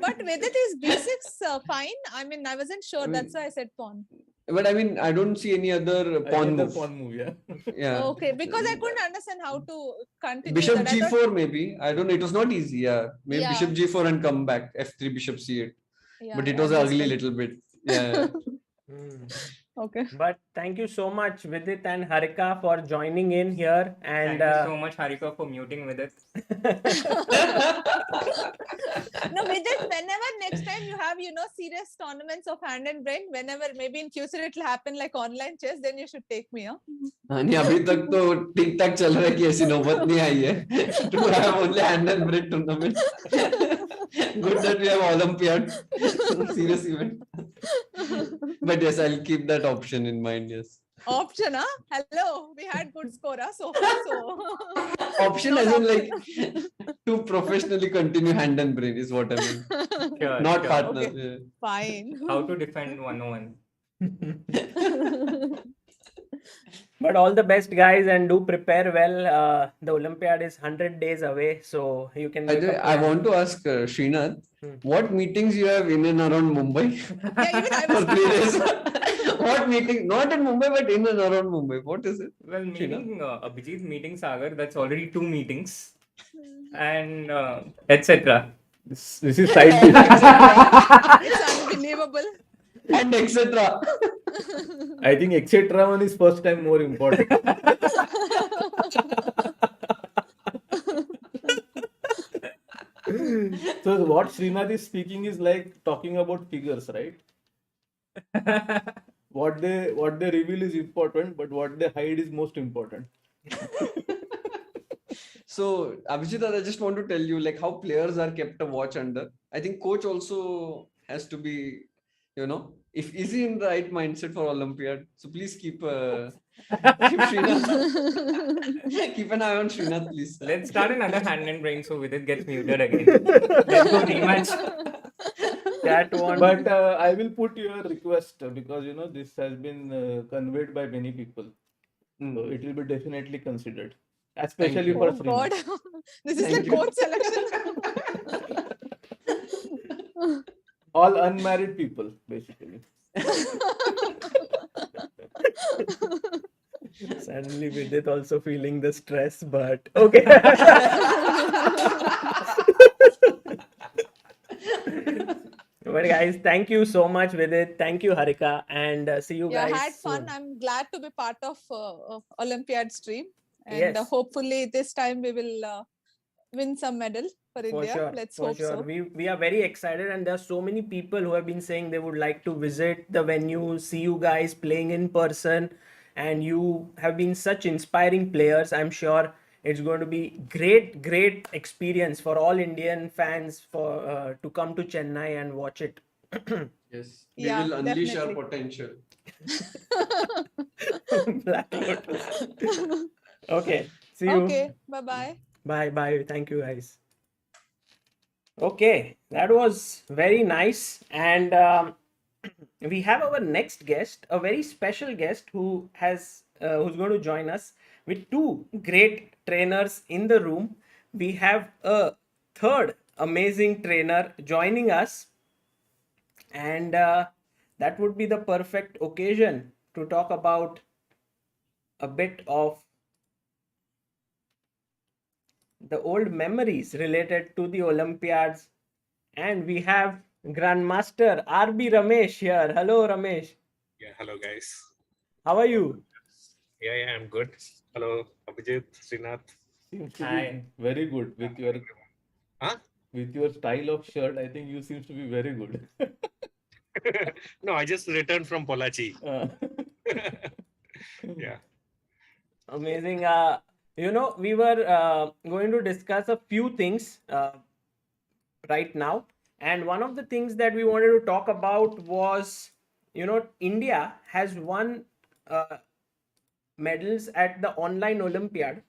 But Vidit is b6 fine. I wasn't sure. That's why I said pawn. But I mean, I don't see any other pawn Another move. pawn move, yeah. Yeah. Okay, because I couldn't understand how to continue Bishop that. I thought, G4 maybe. I don't know. It was not easy. Yeah. Maybe Yeah. Bishop G4 and come back. F3, Bishop C8. yeah, But it I was ugly understood. little bit. Yeah. Hmm. Okay. But thank you so much, Vidit and Harika, for joining in here. And Thank you so much, Harika, for muting with it. No, Vidit, whenever next time you have, serious tournaments of hand and brain, whenever maybe in future it will happen like online chess, then you should take me. नहीं अभी तक तो ठीक ठाक चल रहा है कि ऐसी नौबत नहीं आई है to have only hand and break tournaments. Good that we have Olympiad, serious event. But yes, I'll keep that option in mind. Yes, Option, huh? Hello, we had good score, huh? So far, so. option Not as in option. like to professionally continue hand and brain is what I mean. Sure, Not sure. partner. Okay. Yeah. Fine. How to defend 101. but all the best, guys, and do prepare well. The Olympiad is 100 days away, so you can By make the way, a I plan. want to ask Srinath, what meetings you have in and around Mumbai Yeah, even I for was 3 days? What meeting? Not in Mumbai, but in and around Mumbai. What is it? Well, meeting Abhijit, meeting Sagar, that's already 2 meetings. And etc. This is side It's unbelievable. And etc. I think etc. one is first time more important. So what Srinath is speaking is like talking about figures, right? What they reveal is important, but what they hide is most important. So, Abhijit, I just want to tell you like how players are kept a watch under. I think coach also has to be, if is he in the right mindset for Olympiad. So please keep Srinath, keep an eye on Srinath, please. Let's start another hand and brain so Vidit gets muted again. Let's go rematch. Chat one. But I will put your request because this has been conveyed by many people, so it will be definitely considered, especially you. for Oh God, Srinath. this is Thank like you. coach selection. All unmarried people, basically. Suddenly, Vidit also feeling the stress, but okay. But guys, thank you so much, Vidit. Thank you, Harika, and see you Yeah, guys. had fun. soon. I'm glad to be part of Olympiad stream, and Yes. hopefully this time we will win some medal for India. Sure, Let's for hope sure. so. We are very excited, and there are so many people who have been saying they would like to visit the venue, see you guys playing in person, and you have been such inspiring players. I'm sure it's going to be great experience for all Indian fans for to come to Chennai and watch it. Yes, we Yeah, will unleash our definitely. potential. Black Lotus. Okay, see you. Okay, bye bye. Bye. Thank you, guys. Okay, that was very nice. And we have our next guest, a very special guest who's going to join us with two great trainers in the room. We have a third amazing trainer joining us, and that would be the perfect occasion to talk about a bit of the old memories related to the Olympiads. And we have Grandmaster RB Ramesh here. Hello, Ramesh. Yeah, hello guys. How are you? Yeah, I'm good. Hello, Abhijit, Srinath. Seems to Hi. be very good with your Huh? with your style of shirt. I think you seems to be very good. No, I just returned from Polachi. Yeah. Amazing. We were going to discuss a few things right now. And one of the things that we wanted to talk about was, India has won medals at the online Olympiad.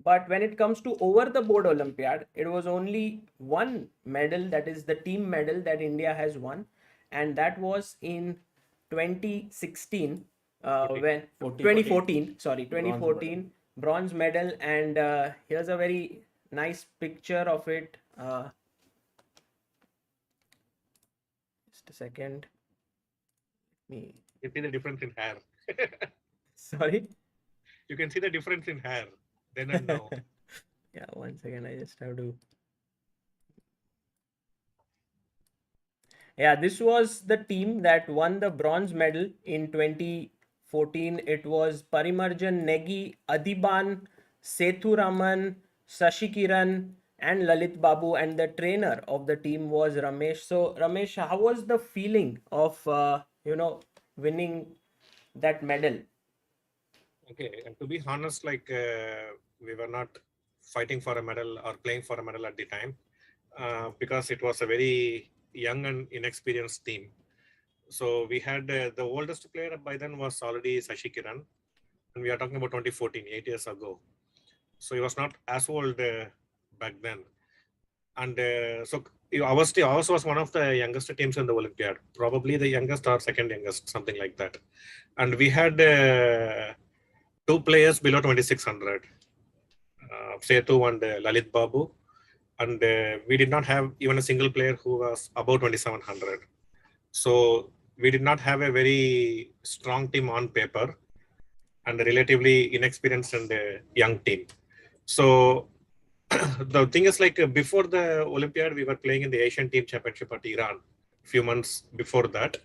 But when it comes to over the board Olympiad, it was only one medal, that is the team medal that India has won. And that was in 2016, when 2014, sorry, 2014 bronze medal. And here's a very nice picture of it. Just a second. Let me You see the difference in hair. Sorry. You can see the difference in hair then and now. Yeah, one second. I just have to. Yeah, this was the team that won the bronze medal in 2014. It was Parimarjan Negi, Adiban, Sethuraman, Sashikiran, and Lalit Babu, and the trainer of the team was Ramesh. So, Ramesh, how was the feeling of winning that medal? Okay, and to be honest, like we were not fighting for a medal or playing for a medal at the time because it was a very young and inexperienced team. So we had the oldest player by then was already Sashikiran, and we are talking about 2014, 8 years ago. So he was not as old back then. And so ours was one of the youngest teams in the Olympiad, probably the youngest or second youngest, something like that. And we had two players below 2600, Setu and Lalit Babu. And we did not have even a single player who was above 2700. So we did not have a very strong team on paper and a relatively inexperienced and young team. So the thing is, like before the Olympiad, we were playing in the Asian Team Championship at Iran a few months before that.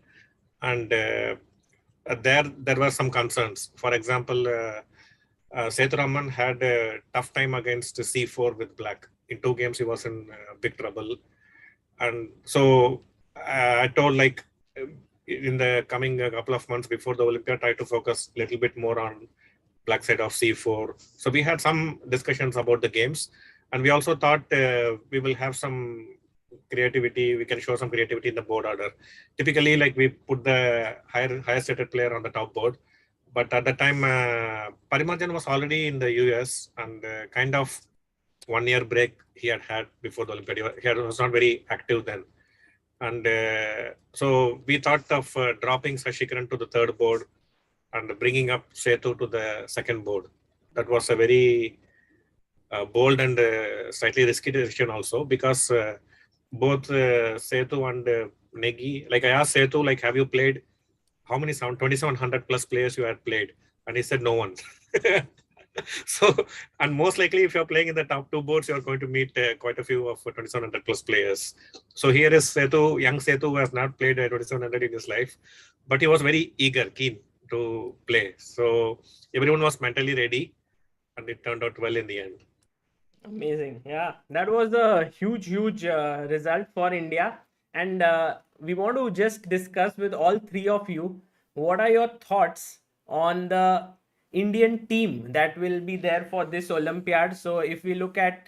And there were some concerns. For example, Sethuraman had a tough time against C4 with Black. In 2 games, he was in big trouble. And so I told, like, in the coming couple of months before the Olympiad, try to focus a little bit more on Black side of C4. So we had some discussions about the games. And we also thought we will have some creativity. We can show some creativity in the board order. Typically, like we put the higher stated player on the top board. But at the time, Parimarjan was already in the US and kind of 1 year break he had before the Olympiad. He was not very active then. And so we thought of dropping Sashikiran to the third board and bringing up Setu to the second board. That was a very bold and slightly risky decision also, because both Setu and Negi, like I asked Setu, like, have you played, how many 2700 plus players you had played? And he said, no one. So, and most likely if you're playing in the top 2 boards, you're going to meet quite a few of 2700 plus players. So here is Setu, young Setu, who has not played 2700 in his life, but he was very eager, keen to play. So everyone was mentally ready and it turned out well in the end. Amazing. Yeah, that was a huge result for India. And we want to just discuss with all three of you, what are your thoughts on the Indian team that will be there for this Olympiad? So if we look at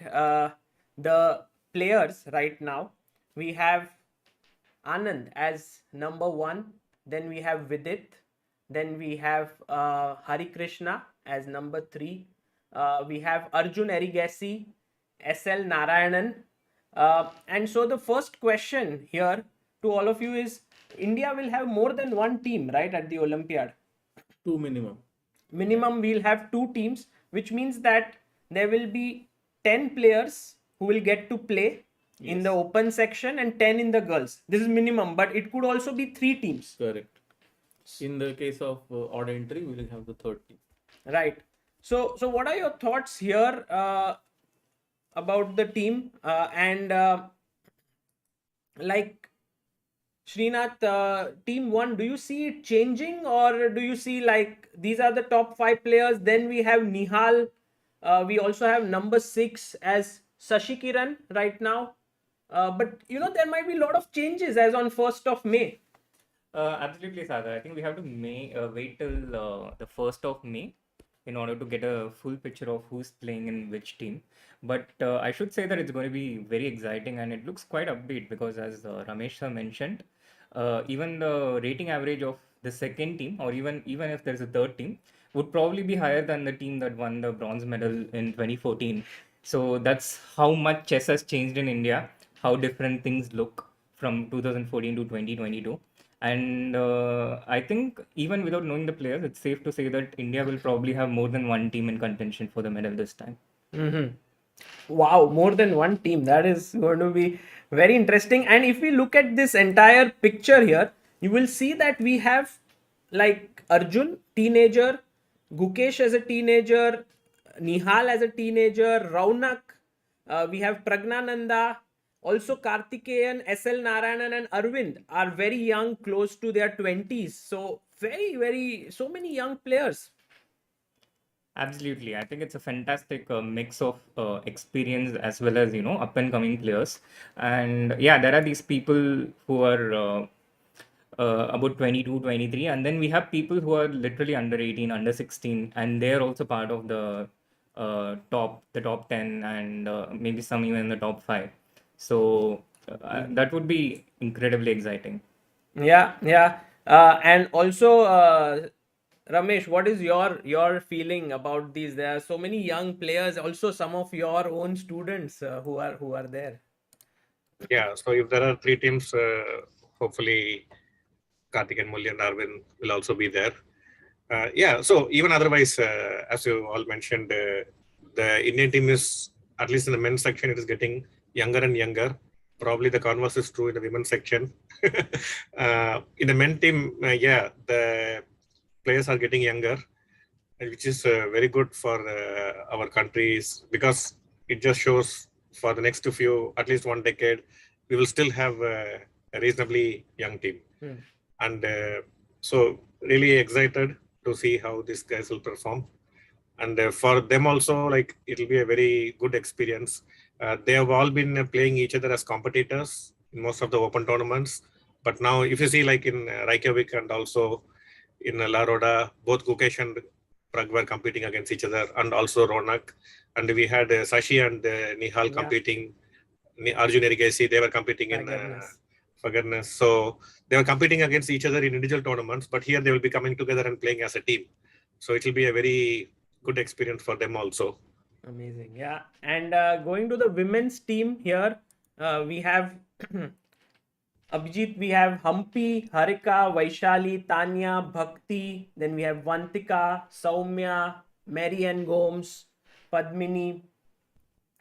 the players right now, we have Anand as number 1. Then we have Vidit. Then we have Harikrishna as number 3. We have Arjun Erigasi, SL Narayanan. And so the first question here to all of you is, India will have more than one team, right, at the Olympiad? 2 minimum. Minimum, we'll have 2 teams, which means that there will be 10 players who will get to play in the open section and 10 in the girls. This is minimum, but it could also be 3 teams. Correct. In the case of odd entry, we will have the third team. Right. So what are your thoughts here about the team and like Srinath, team 1, do you see it changing, or do you see like these are the top 5 players? Then we have Nihal. We also have number 6 as Sashikiran right now. But there might be a lot of changes as on 1st of May. Absolutely, Sagar. I think we have to wait till the 1st of May in order to get a full picture of who's playing in which team. But I should say that it's going to be very exciting, and it looks quite upbeat because, as Ramesh sir mentioned, even the rating average of the second team, or even if there's a third team, would probably be higher than the team that won the bronze medal in 2014. So that's how much chess has changed in India, how different things look from 2014 to 2022. And I think even without knowing the players, it's safe to say that India will probably have more than one team in contention for the medal this time. Mm-hmm. Wow, more than one team. That is going to be very interesting. And if we look at this entire picture here, you will see that we have like Arjun, teenager, Gukesh as a teenager, Nihal as a teenager, Raunak, we have Pragnananda, also Kartikeyan, SL Narayanan and Arvind are very young, close to their 20s. So so many young players. Absolutely. I think it's a fantastic mix of experience as well as, up and coming players. And yeah, there are these people who are about 22, 23. And then we have people who are literally under 18, under 16, and they're also part of the top 10 and maybe some even in the top 5. So that would be incredibly exciting. Yeah, yeah. And also, Ramesh, what is your feeling about these? There are so many young players, also some of your own students who are there. Yeah, so if there are 3 teams, hopefully Karthik and Mulya and Arvind will also be there. Yeah, so even otherwise, as you all mentioned, the Indian team is, at least in the men's section, it is getting younger and younger. Probably the converse is true in the women's section. In the men team, yeah, the players are getting younger, which is very good for our countries, because it just shows for the next few, at least 1 decade, we will still have a reasonably young team. And so really excited to see how these guys will perform. And for them also, like, it'll be a very good experience. They have all been playing each other as competitors in most of the open tournaments. But now, if you see, like in Reykjavik and also in La Roda, both Gukesh and Prag were competing against each other, and also Ronak. And we had Sashi and Nihal competing. Arjun Erigesi, they were competing in Forgiveness. So they were competing against each other in individual tournaments, but here they will be coming together and playing as a team. So it will be a very good experience for them also. Amazing. Yeah. And going to the women's team here, we have Abhijit, we have Hampi, Harika, Vaishali, Tanya, Bhakti. Then we have Vantika, Saumya, Marianne Gomes, Padmini,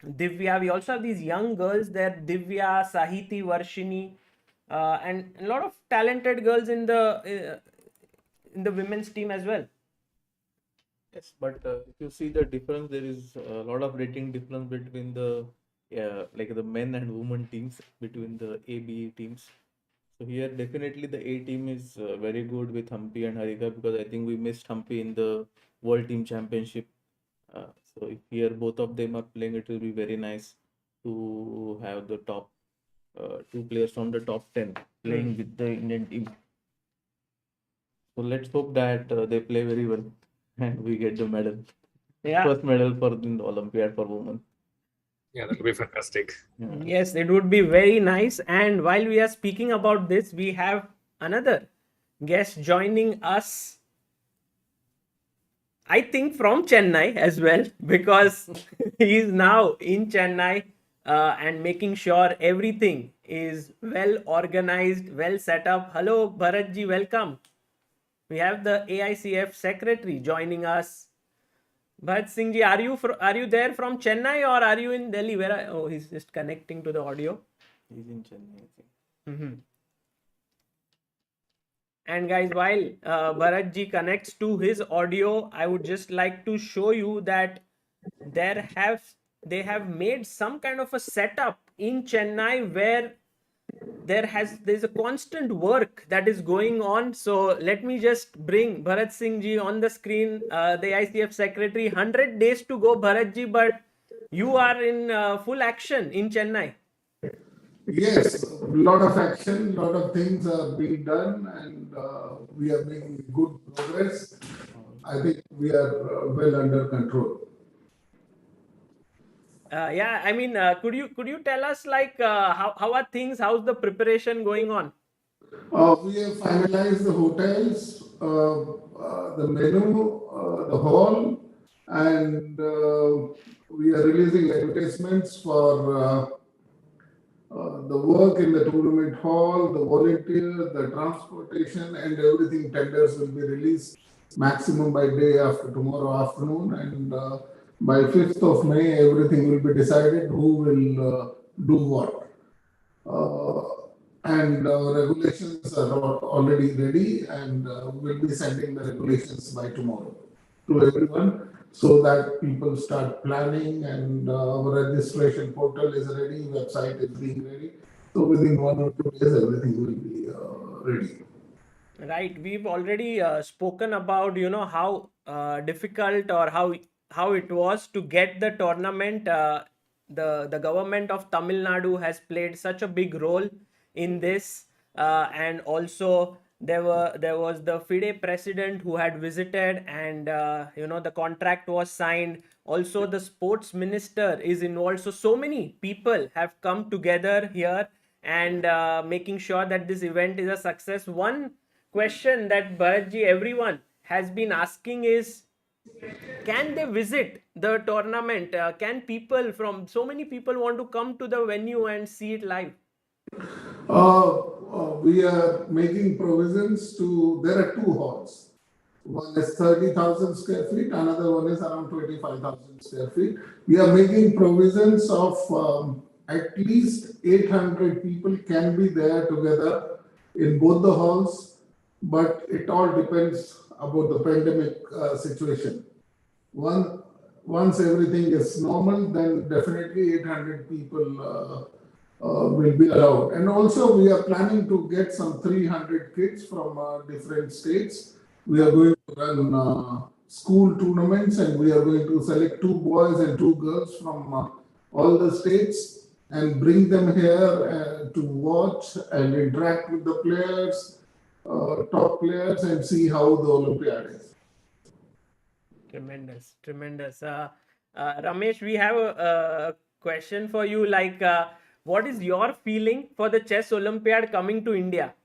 Divya. We also have these young girls there, Divya, Sahiti, Varshini, and a lot of talented girls in the women's team as well. Yes, but if you see the difference, there is a lot of rating difference between the like the men and women teams, between the A, B teams. So here definitely the A team is very good with Hampi and Harika, because I think we missed Hampi in the World Team Championship. So if here both of them are playing, it will be very nice to have the top 2 players from the top 10 playing with the Indian team. So let's hope that they play very well and we get the medal. Yeah. First medal for the Olympiad for women. Yeah, that would be fantastic. Yes, it would be very nice. And while we are speaking about this, we have another guest joining us, I think from Chennai as well, because he is now in Chennai and making sure everything is well organized, well set up. Hello, Bharat ji, welcome. We have the AICF secretary joining us. Bharat Singh ji, are you there from Chennai or are you in Delhi? Oh, he's just connecting to the audio. He's in Chennai, I think. And guys, while Bharat ji connects to his audio, I would just like to show you that they have made some kind of a setup in Chennai where there's a constant work that is going on. So let me just bring Bharat Singh ji on the screen, the ICF secretary. 100 days to go, Bharat ji, but you are in full action in Chennai. Yes, a lot of action, a lot of things are being done, and we are making good progress. I think we are well under control. Yeah, I mean, could you tell us, like, how are things? How's the preparation going on? We have finalized the hotels, the menu, the hall, and we are releasing advertisements for the work in the tournament hall, the volunteer, the transportation, and everything. Tenders will be released maximum by day after tomorrow afternoon, and by 5th of May, everything will be decided who will do what. and regulations are already ready, and we'll be sending the regulations by tomorrow to everyone so that people start planning, and our registration portal is ready, website is being ready. So within 1 or 2 days, everything will be ready. Right, we've already spoken about how difficult or how it was to get the tournament. The government of Tamil Nadu has played such a big role in this, and also there was the FIDE president who had visited, and the contract was signed. Also, the sports minister is involved. So many people have come together here and making sure that this event is a success. One question that Bharatji everyone has been asking is, can they visit the tournament? Can people from so many people want to come to the venue and see it live? We are making provisions to, there are two halls. One is 30,000 square feet, another one is around 25,000 square feet. We are making provisions of at least 800 people can be there together in both the halls, but it all depends about the pandemic situation. Once everything is normal, then definitely 800 people will be allowed. And also, we are planning to get some 300 kids from different states. We are going to run school tournaments, and we are going to select 2 boys and 2 girls from all the states and bring them here to watch and interact with the players, top players, and see how the Olympiad is. Tremendous, tremendous. Ramesh, we have a question for you. Like, what is your feeling for the Chess Olympiad coming to India?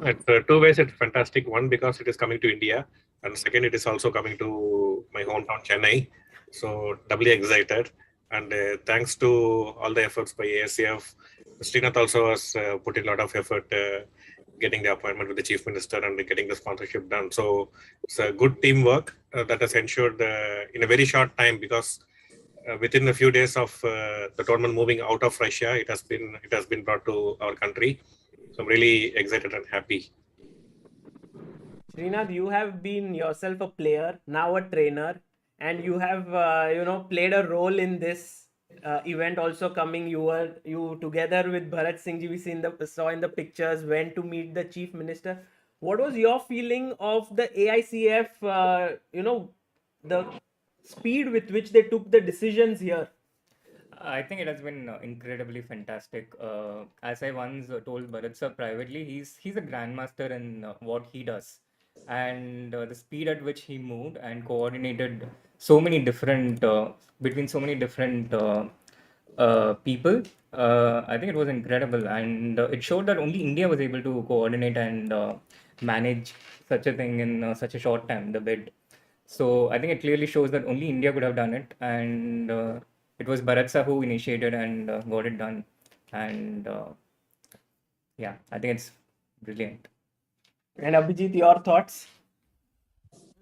At two ways, it's fantastic. One, because it is coming to India, and second, it is also coming to my hometown, Chennai. So doubly excited. And thanks to all the efforts by ASF, Srinath also has put in a lot of effort getting the appointment with the chief minister and getting the sponsorship done. So it's a good teamwork that has ensured in a very short time, because within a few days of the tournament moving out of Russia, it has been brought to our country. So I'm really excited and happy. Srinath, you have been yourself a player, now a trainer, and you have played a role in this event also coming. You together with Bharat Singh ji, we saw in the pictures, went to meet the chief minister. What was your feeling of the AICF? The speed with which they took the decisions here. I think it has been incredibly fantastic. As I once told Bharat sir privately, he's a grandmaster in what he does, and the speed at which he moved and coordinated so many different between so many different people. I think it was incredible, and it showed that only India was able to coordinate and manage such a thing in such a short time. The bid. So I think it clearly shows that only India could have done it, and it was Bharat sir who initiated and got it done. And yeah, I think it's brilliant. And Abhijit, your thoughts?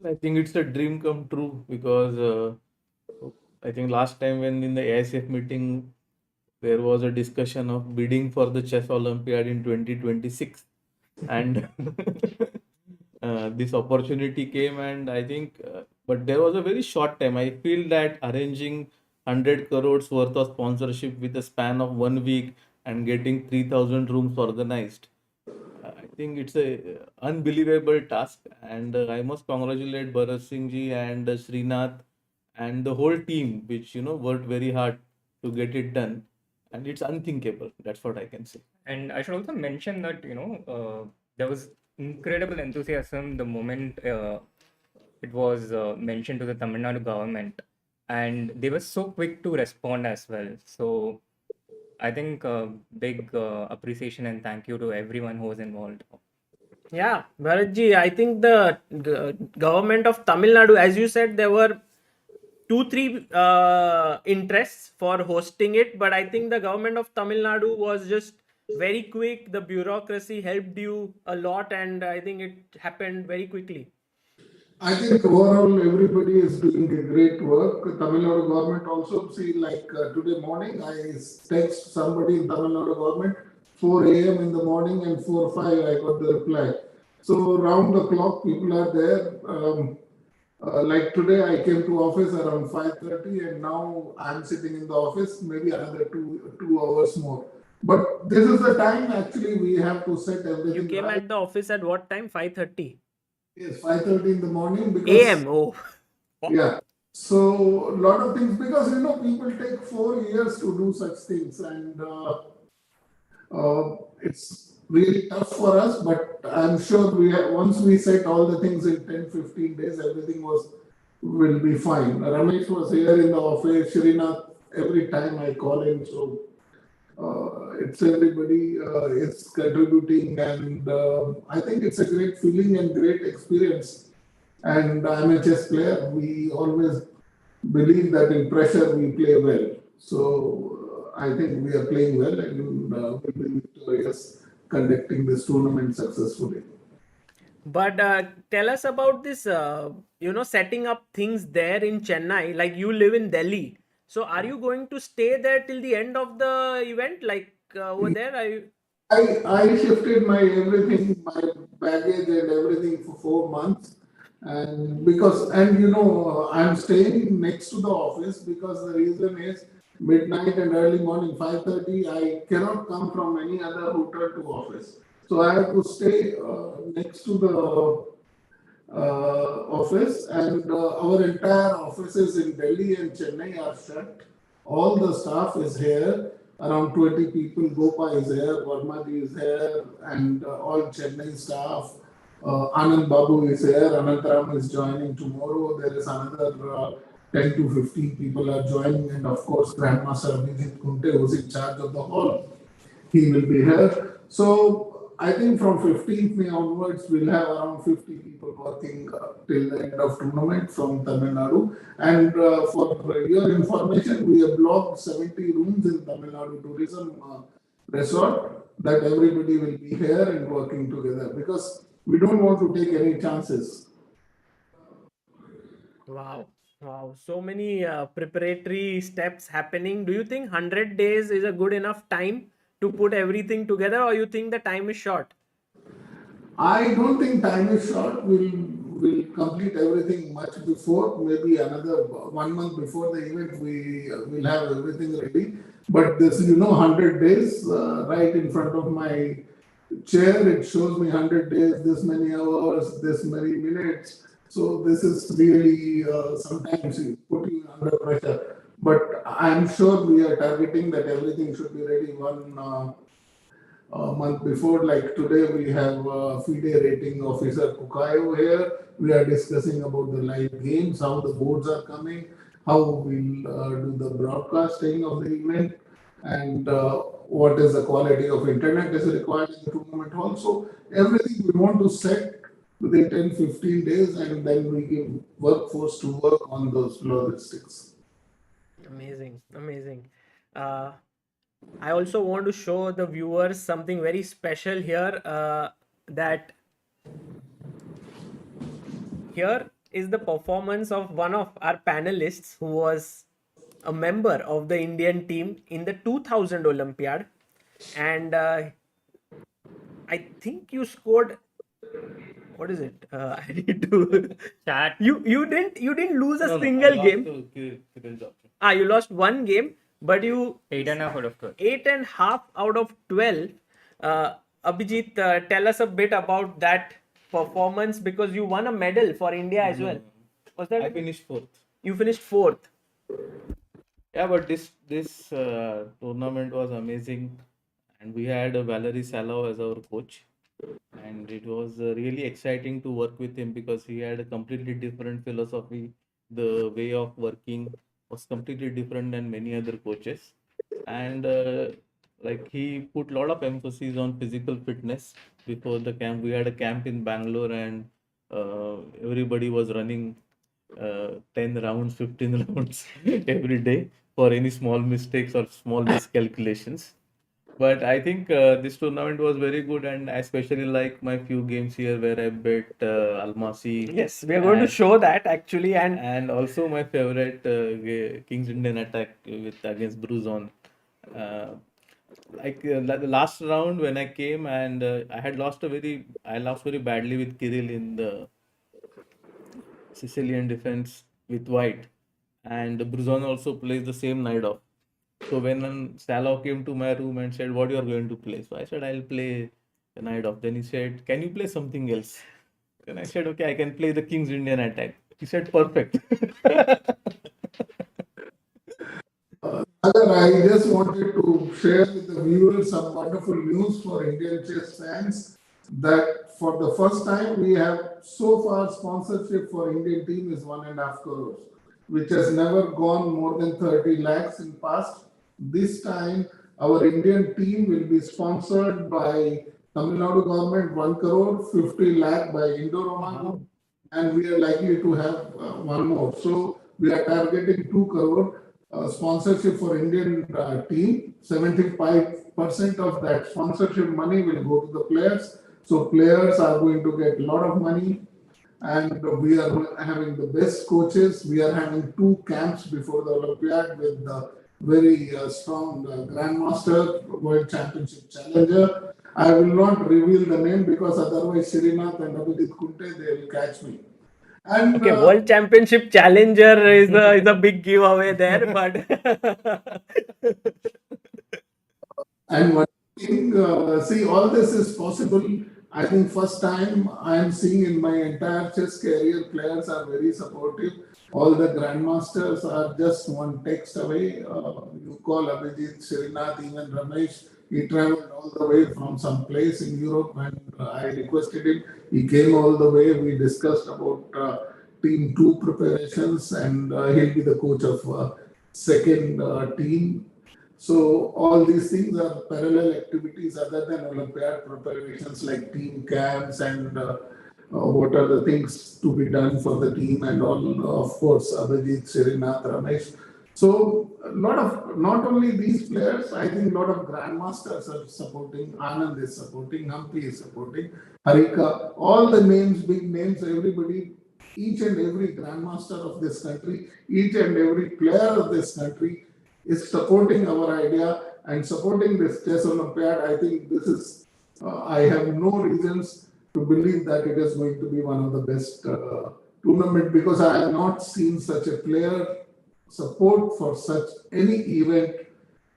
I think it's a dream come true, because I think last time when in the AICF meeting there was a discussion of bidding for the Chess Olympiad in 2026, and this opportunity came, and I think but there was a very short time. I feel that arranging 100 crores worth of sponsorship with a span of 1 week and getting 3,000 rooms organized, I think it's a unbelievable task, and I must congratulate Bharat Singh ji and Srinath and the whole team, which worked very hard to get it done, and it's unthinkable. That's what I can say. And I should also mention that there was incredible enthusiasm the moment it was mentioned to the Tamil Nadu government, and they were so quick to respond as well. So I think big appreciation and thank you to everyone who was involved. Yeah, Bharatji, I think the government of Tamil Nadu, as you said, there were 2-3 interests for hosting it, but I think the government of Tamil Nadu was just very quick. The bureaucracy helped you a lot, and I think it happened very quickly. I think overall everybody is doing a great work. Tamil Nadu government also, see, like today morning I text somebody in Tamil Nadu government, 4 a.m. in the morning and 4:05 I got the reply. So round the clock, people are there. Like today, I came to office around 5:30, and now I'm sitting in the office maybe another two hours more. But this is the time actually we have to set You everything came right. at the office at what time? 5:30 Yes, 5:30 in the morning because a.m. Oh, yeah. So a lot of things because people take 4 years to do such things, and it's really tough for us. But I'm sure once we set all the things in 10-15 days, everything will be fine. Ramesh was here in the office. Srinath, every time I call him, so it's everybody is contributing, and I think it's a great feeling and great experience. And I'm a chess player. We always believe that in pressure we play well. So I think we are playing well, and we'll be victorious conducting this tournament successfully. but tell us about this. Setting up things there in Chennai. Like you live in Delhi, so are you going to stay there till the end of the event? Like over there, I shifted my everything, my baggage and everything for 4 months, and I'm staying next to the office because the reason is midnight and early morning 5:30. I cannot come from any other hotel to office, so I have to stay next to the office, and our entire offices in Delhi and Chennai are shut. All the staff is here. Around 20 people. Gopa is here, Varmaji is here, and all Chennai staff. Anand Babu is here. Anantram is joining tomorrow. There is another 10 to 15 people are joining, and of course, Grandmaster Abhijit Kunte, who is in charge of the hall, he will be here. So I think from 15th May onwards, we'll have around 50 people working till the end of tournament from Tamil Nadu. And for your information, we have blocked 70 rooms in Tamil Nadu Tourism Resort that everybody will be here and working together because we don't want to take any chances. wow, wow, so many preparatory steps happening. Do you think 100 days is a good enough time to put everything together, or you think the time is short? I don't think time is short. We'll complete everything much before, maybe another 1 month before the event. We will have everything ready. But this, 100 days right in front of my chair. It shows me 100 days, this many hours, this many minutes. So this is really sometimes it put you under pressure. But I'm sure we are targeting that everything should be ready one month before. Like today, we have FIDE rating officer Kukayo here. We are discussing about the live games, how the boards are coming, how we'll do the broadcasting of the event, and what is the quality of internet is required in the tournament hall. So everything we want to set within 10-15 days, and then we give workforce to work on those logistics. Amazing, amazing. I also want to show the viewers something very special here. That here is the performance of one of our panelists who was a member of the Indian team in the 2000 Olympiad, and I think you scored. What is it? I need to. Chat. You didn't lose a single game. You lost one game, but you 8.5 out of 12. 8.5 out of 12. Abhijit, tell us a bit about that performance because you won a medal for India as well. Was that? I finished fourth. You finished fourth. Yeah, but this tournament was amazing, and we had Valery Salov as our coach, and it was really exciting to work with him because he had a completely different philosophy. The way of working was completely different than many other coaches, and like he put a lot of emphasis on physical fitness before the camp. We had a camp in Bangalore, and everybody was running 10 rounds, 15 rounds every day for any small mistakes or small miscalculations. But I think this tournament was very good, and I especially like my few games here where I bet Almasi. Yes, we are going to show that actually, And also my favorite Kings Indian attack with against Bruzon. Uh, Like the last round when I came and I lost very badly with Kirill in the Sicilian defense with white, and Bruzon also plays the same night off. So when Salah came to my room and said, "What you are going to play?" So I said, "I'll play the night off." Then he said, "Can you play something else?" Then I said, "Okay, I can play the King's Indian attack." He said, "Perfect." Sagar, I just wanted to share with the viewers some wonderful news for Indian chess fans that for the first time we have so far sponsorship for Indian team is 1.5 crores, which has never gone more than 30 lakhs in past. This time our Indian team will be sponsored by Tamil Nadu government 1 crore, 50 lakh by Indorama Group, and we are likely to have one more. So we are targeting 2 crore sponsorship for Indian team. 75% of that sponsorship money will go to the players. So players are going to get a lot of money, and we are having the best coaches. We are having 2 camps before the Olympiad with the very strong grandmaster, world championship challenger. I will not reveal the name because otherwise N.Srinath and Abhijit Kunte, they will catch me. And Okay, World Championship Challenger is a big giveaway there, but And one thing, see, all this is possible. I think first time I am seeing in my entire chess career, players are very supportive. All the grandmasters are just one text away. You call Abhijit, Srinath, even Ramesh. He traveled all the way from some place in Europe, and I requested him. He came all the way. We discussed about team 2 preparations, and he'll be the coach of second team. So all these things are parallel activities other than Olympiad preparations like team camps and what are the things to be done for the team and all. Of course, Abhijit, Srinath, Ramesh. So a lot of not only these players, I think a lot of grandmasters are supporting. Anand is supporting. Humpy is supporting. Harika, all the names, big names, everybody, each and every grandmaster of this country, each and every player of this country is supporting our idea and supporting this chess Olympiad. I think this is, I have no reasons to believe that it is going to be one of the best tournament because I have not seen such a player support for such any event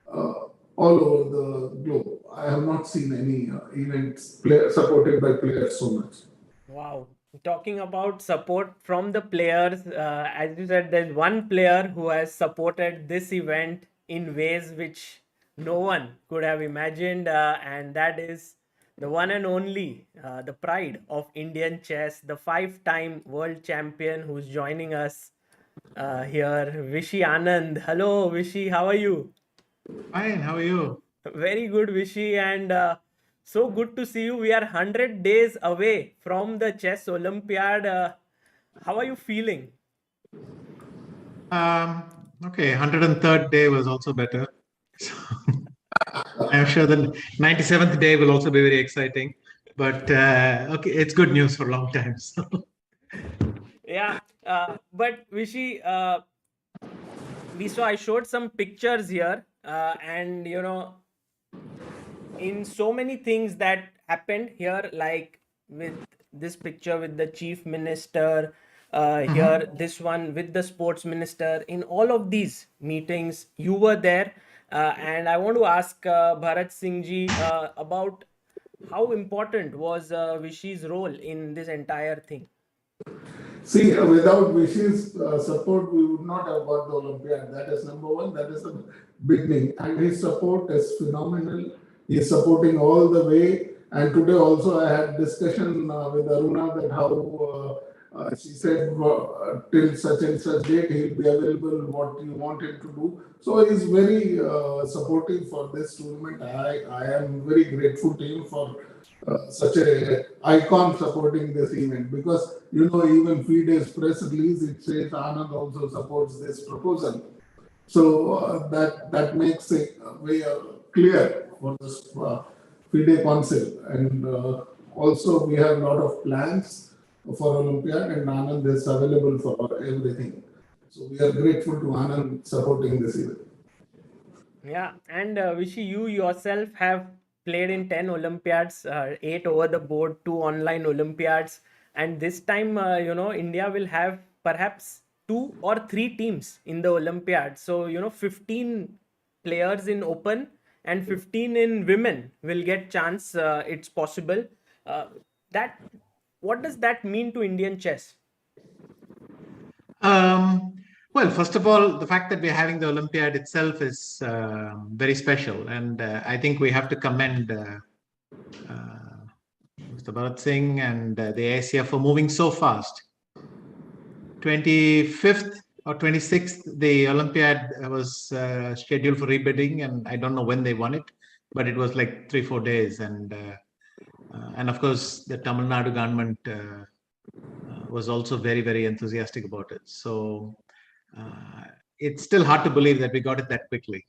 all over the globe. I have not seen any events supported by players so much. wow. Talking about support from the players, as you said, there's one player who has supported this event in ways which no one could have imagined, and that is the one and only, the pride of Indian chess, the 5-time world champion who's joining us here, Vishy Anand. Hello, Vishy, how are you? Fine, how are you? Very good, Vishy, and so good to see you. We are 100 days away from the Chess Olympiad. How are you feeling? Okay, 103rd day was also better. So I'm sure the 97th day will also be very exciting. But okay, it's good news for a long time. So. Yeah, but Vishy, I showed some pictures here, and in so many things that happened here, like with this picture with the chief minister, here this one with the sports minister. In all of these meetings, you were there, and I want to ask Bharat Singh ji about how important was Vishy's role in this entire thing. See, without Vishy's support, we would not have got the Olympiad. That is number one. That is the beginning. And his support is phenomenal. He is supporting all the way. And today also I had discussion with Aruna that how she said till such and such date he'll be available, what you want him to do. So he's very supportive for this tournament. I am very grateful to him for such a icon supporting this event because even Fide's press release it says Anand also supports this proposal. So that makes it very clear for this FIDE Council. And also we have a lot of plans for Olympiad and Anand is available for everything. So we are grateful to Anand supporting this event. Yeah, and Vishy, you yourself have played in 10 Olympiads, 8 over the board, 2 online Olympiads, and this time, India will have perhaps 2 or 3 teams in the Olympiad. So, 15 players in open and 15 in women will get chance. It's possible. Uh, that What does that mean to Indian chess? Um, well, first of all, the fact that we're having the Olympiad itself is very special, and I think we have to commend Mr. Bharat Singh and the ASIA for moving so fast. 25th or 26th, the Olympiad was scheduled for rebidding, and I don't know when they won it, but it was like 3-4 days, and of course the Tamil Nadu government was also very, very enthusiastic about it. So it's still hard to believe that we got it that quickly.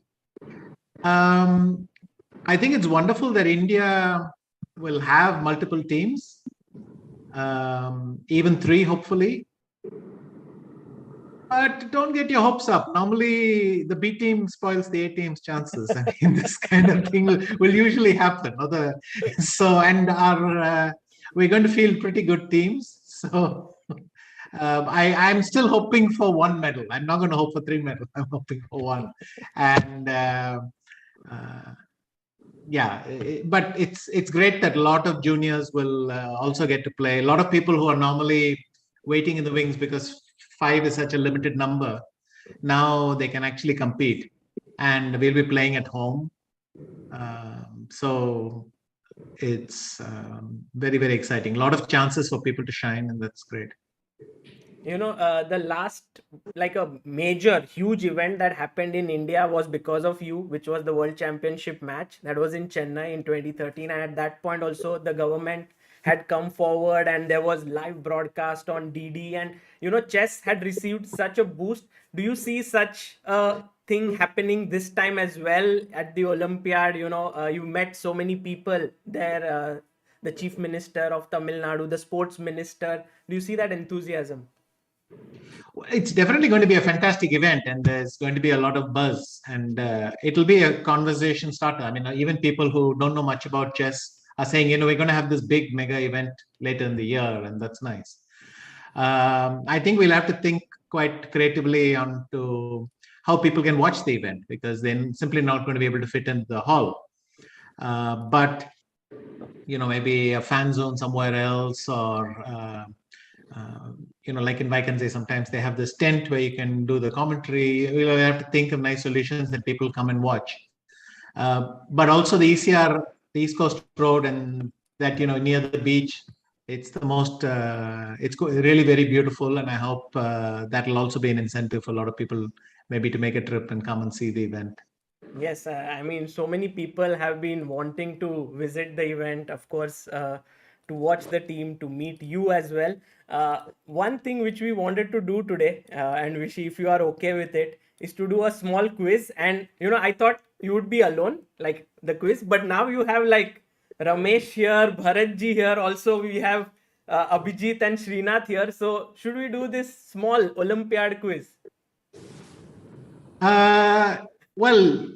I think it's wonderful that India will have multiple teams, even 3, hopefully. But don't get your hopes up. Normally, the B team spoils the A team's chances. I mean, this kind of thing will usually happen. We're going to field pretty good teams. So I'm still hoping for 1 medal. I'm not going to hope for 3 medals. I'm hoping for 1. And but it's great that a lot of juniors will also get to play. A lot of people who are normally waiting in the wings because 5 is such a limited number, now they can actually compete, and we'll be playing at home. So it's very, very exciting. A lot of chances for people to shine, and that's great. The last, like a major huge event that happened in India was because of you, which was the World Championship match that was in Chennai in 2013. And at that point also the government had come forward and there was live broadcast on DD, and chess had received such a boost. Do you see such a thing happening this time as well at the Olympiad? You met so many people there, the chief minister of Tamil Nadu, the sports minister. Do you see that enthusiasm? It's definitely going to be a fantastic event, and there's going to be a lot of buzz, and it'll be a conversation starter. I mean, even people who don't know much about chess are saying, we're going to have this big mega event later in the year, and that's nice. I think we'll have to think quite creatively on to how people can watch the event, because they're simply not going to be able to fit into the hall. But maybe a fan zone somewhere else, or like in Vacancy, sometimes they have this tent where you can do the commentary. We'll have to think of nice solutions that people come and watch. But also the ECR, the East Coast Road, and that, near the beach, it's the most, it's really very beautiful. And I hope that'll also be an incentive for a lot of people maybe to make a trip and come and see the event. Yes, I mean, so many people have been wanting to visit the event, of course, to watch the team, to meet you as well. One thing which we wanted to do today, and Vishy, if you are okay with it, is to do a small quiz. And, I thought you would be alone, like the quiz, but now you have like Ramesh here, Bharatji here. Also, we have Abhijit and Srinath here. So, should we do this small Olympiad quiz? Well,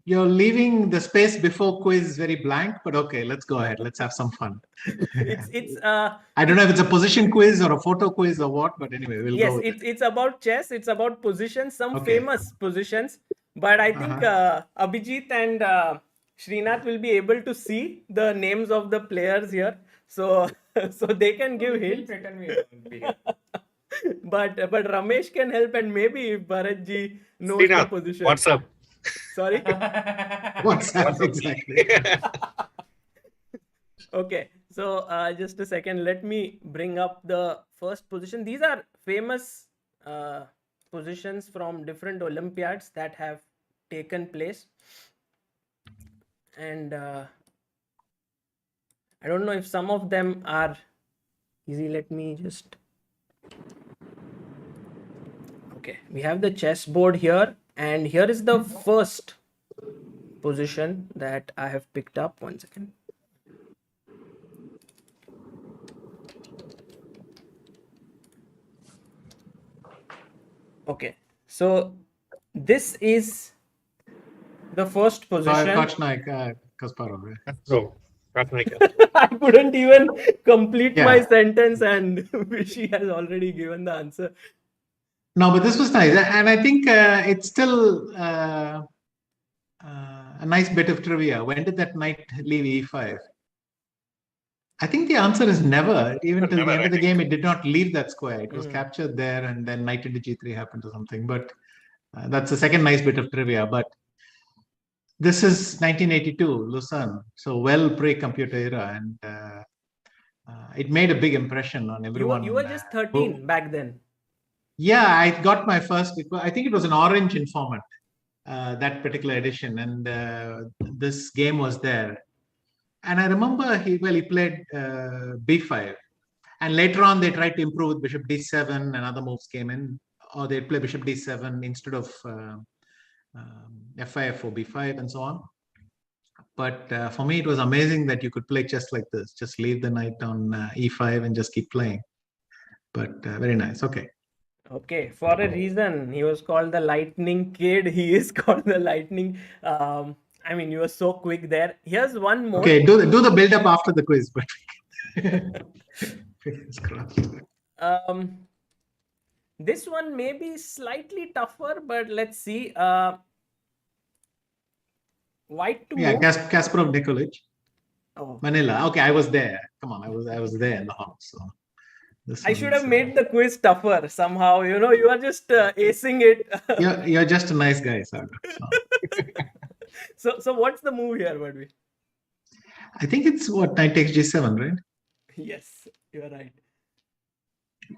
you're leaving the space before quiz very blank, but okay, let's go ahead. Let's have some fun. It's I don't know if it's a position quiz or a photo quiz or what, but anyway, we'll yes, go with it's about chess. It's about positions, some Okay. famous positions. But I think Abhijit and Srinath will be able to see the names of the players here, so so they can give hints. But Ramesh can help, and maybe if Bharatji knows the Srinath, position. what's up? Sorry. What's that exactly? Okay, so just a second. Let me bring up the first position. These are famous positions from different Olympiads that have taken place. And I don't know if some of them are easy. Let me just... Okay, we have the chessboard here, and here is the first position that I have picked up. 1 second. Okay, so this is the first position. Kochnaik, Kasparov. Yeah. So, Ratnaika. I couldn't even complete my Yeah. sentence, and Vishy has already given the answer. No, but this was nice, and I think it's still a nice bit of trivia. When did that knight leave e5? I think the answer is never. Even till Never, the end I of the think. game, it did not leave that square. It was Mm. captured there, and then knight into g3 happened or something. But that's the second nice bit of trivia. But this is 1982, Lucerne, so well pre-computer era, and it made a big impression on everyone. You were just 13 back then. Yeah, I got my first. I think it was an orange informant, that particular edition, and this game was there. And I remember he played b5, and later on they tried to improve with bishop d7, and other moves came in, or they'd play bishop d7 instead of f5 or b5 and so on. But for me, it was amazing that you could play chess like this. Just leave the knight on e5 and just keep playing. But very nice. Okay. Okay, for a reason, he was called the Lightning Kid. He is called the Lightning. I mean, you were so quick there. Here's one more. Okay, do the build up after the quiz. But this one may be slightly tougher, but let's see. White to move. Kasparov Nikolic. Oh. Manila. Okay, I was there. Come on, I was there in the house. So I should have made the quiz tougher somehow. You know, you are just acing it. You're just a nice guy, Sagar. So what's the move here, Badvi? I think it's what, knight takes g7, right? Yes, you're right.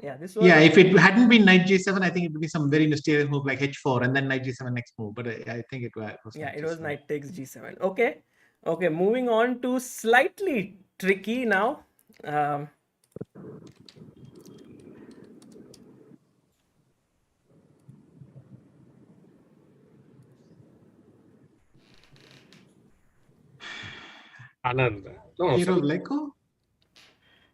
Yeah, this was. Yeah, if it hadn't been knight g7, I think it would be some very mysterious move like h4 and then knight g7 next move. But I think it was. Yeah, it was knight takes g7. Okay, okay. Moving on to slightly tricky now. Anand. No, Hero sorry. Leko?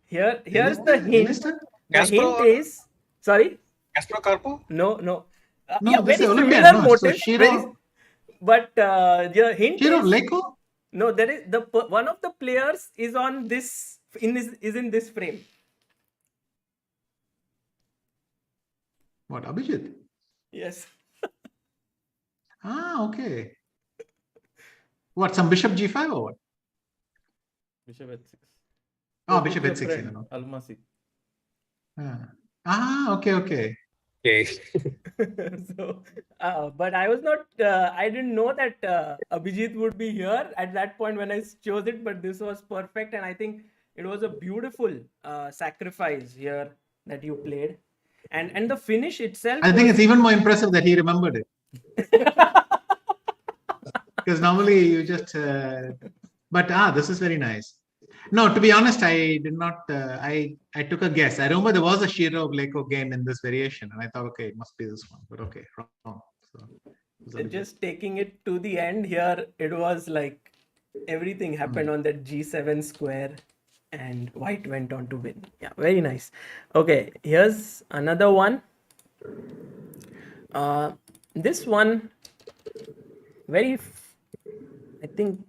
Here's the hint. The Kasparov hint is sorry. Kasparov Karpov? No. No, Yeah, this very is Olympiad. similar No, so motive. Shiro- But the hint Hero is Leko? no. There is one of the players is on this in this frame. What, Abhijit? Yes. Okay. What, some bishop g5 or what? Bishop h6. Oh, Go bishop with h6. your You friend, know. Almasi. Okay. Okay. So, but I was not. I didn't know that Abhijit would be here at that point when I chose it. But this was perfect, and I think it was a beautiful sacrifice here that you played, and the finish itself. I think it's even more impressive that he remembered it. Because normally you just. But this is very nice. No, to be honest, I did not. I took a guess. I remember there was a Shiro Leko game in this variation, and I thought, okay, it must be this one. But okay, wrong. So Just taking it to the end here, it was like everything happened on that g7 square, and white went on to win. Yeah, very nice. Okay, here's another one. This one, I think.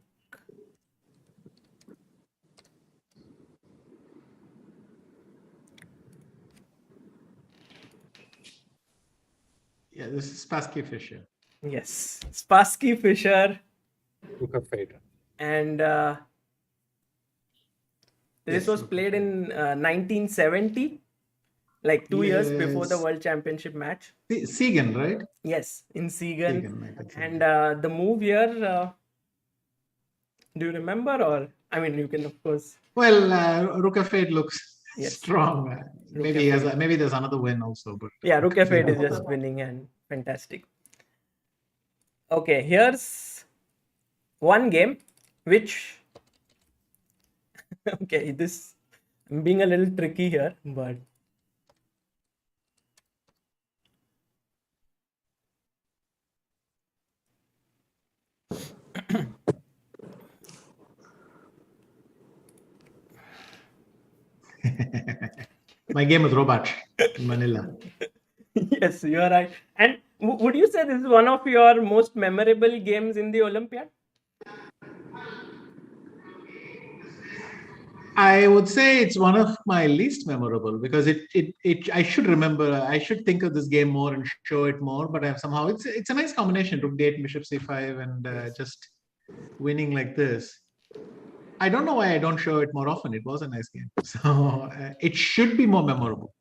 yeah, this is Spassky Fisher. Yes, Spassky Fisher. Book of Fate. And this was played in 1970, like 2 years before the World Championship match. Siegen, right? Yes, in Siegen. Siegen, And the move here, do you remember? Or, I mean, you can, of course. Well, Rook f8 looks Yes. strong. Maybe there's another win also. But Yeah, Rook f8 is just winning and fantastic. Okay, here's one game which okay, I'm being a little tricky here, but my game with Robach in Manila. yes, you are right. And Would you say this is one of your most memorable games in the Olympiad? I would say it's one of my least memorable because I should remember, I should think of this game more and show it more, but somehow it's a nice combination, rook d8, bishop c5, and just winning like this. I don't know why I don't show it more often. It was a nice game, so it should be more memorable.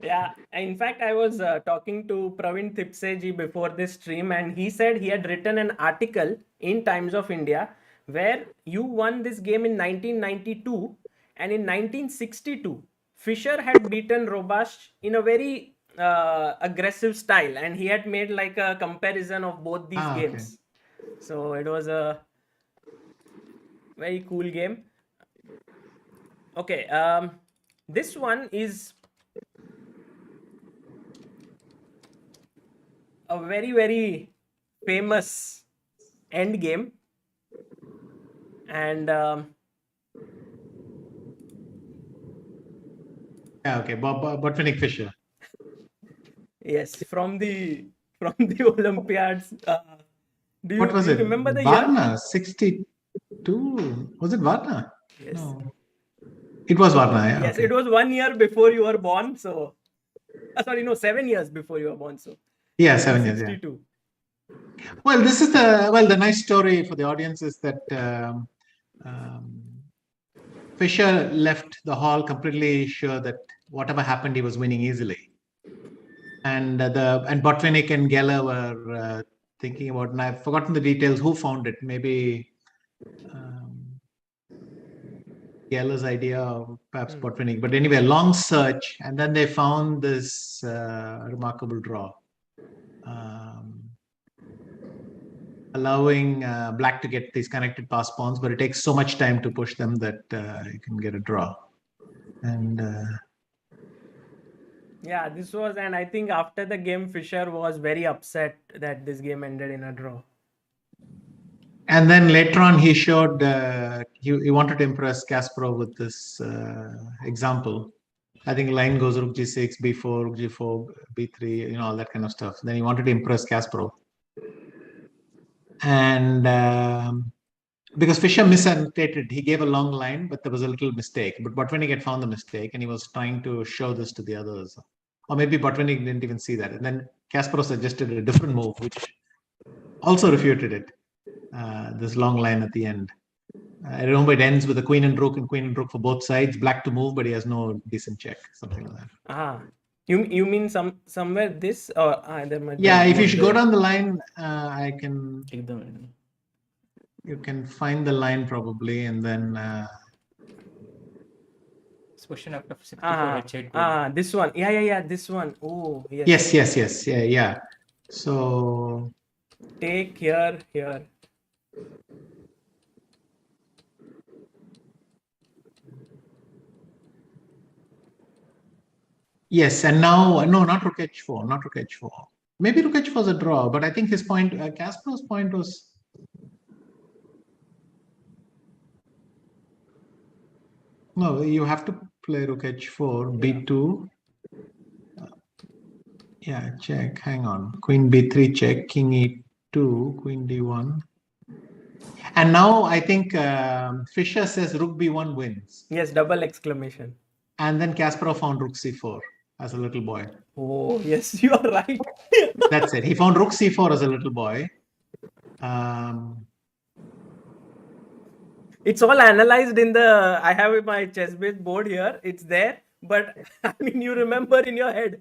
Yeah, in fact, I was talking to Praveen Thipseji before this stream, and he said he had written an article in Times of India where you won this game in 1992, and in 1962, Fisher had beaten Robash in a very aggressive style, and he had made like a comparison of both these games. Okay. So it was a very cool game. Okay, this one is a very, very famous end game, and okay, Botvinnik Fisher. Yes, from the Olympiads. Do you remember the Varna, year? 62. Was it Varna? Yes. No. It was Varna. Yeah, yes, okay. It was 1 year before you were born. So, 7 years before you were born. So, yeah, 7 years. 62. Yeah. Well, this is the nice story for the audience is that Fisher left the hall completely sure that whatever happened, he was winning easily. And Botvinnik and Geller were thinking about, and I've forgotten the details, who found it. Maybe Geller's idea or perhaps Botvinnik. But anyway, long search. And then they found this remarkable draw. Allowing black to get these connected pass pawns, but it takes so much time to push them that you can get a draw. And yeah, this was, and I think after the game, Fisher was very upset that this game ended in a draw. And then later on, he showed he wanted to impress Kasparov with this example. I think line goes rook g6, b4, rook g4, b3, all that kind of stuff. Then he wanted to impress Kasparov. And because Fisher misannotated, he gave a long line, but there was a little mistake. But Botvinnik had found the mistake, and he was trying to show this to the others. Or maybe Botvinnik didn't even see that. And then Kasparov suggested a different move, which also refuted it. This long line at the end. I remember it ends with a queen and rook for both sides. Black to move, but he has no decent check, something like that. Ah, you mean somewhere this or there might yeah? Be if you should go down the line, I can. Take the line. You can find the line probably, and then. Question after 64 this one. Yeah. This one. Oh, yes. Yes. Yeah. So. Take here. Yes, and now no, not rook h4. Maybe rook h4 is a draw, but I think his point, Kasparov's point was. No, you have to play rook h4, b2. Yeah, check. Hang on. Queen b3 check, king e2, queen d1. And now I think Fisher says rook b1 wins. Yes, double exclamation. And then Kasparov found rook c4 as a little boy. Oh, yes, you are right. That's it. He found rook c4 as a little boy. It's all analyzed in I have my chess-based board here. It's there, but I mean, you remember in your head.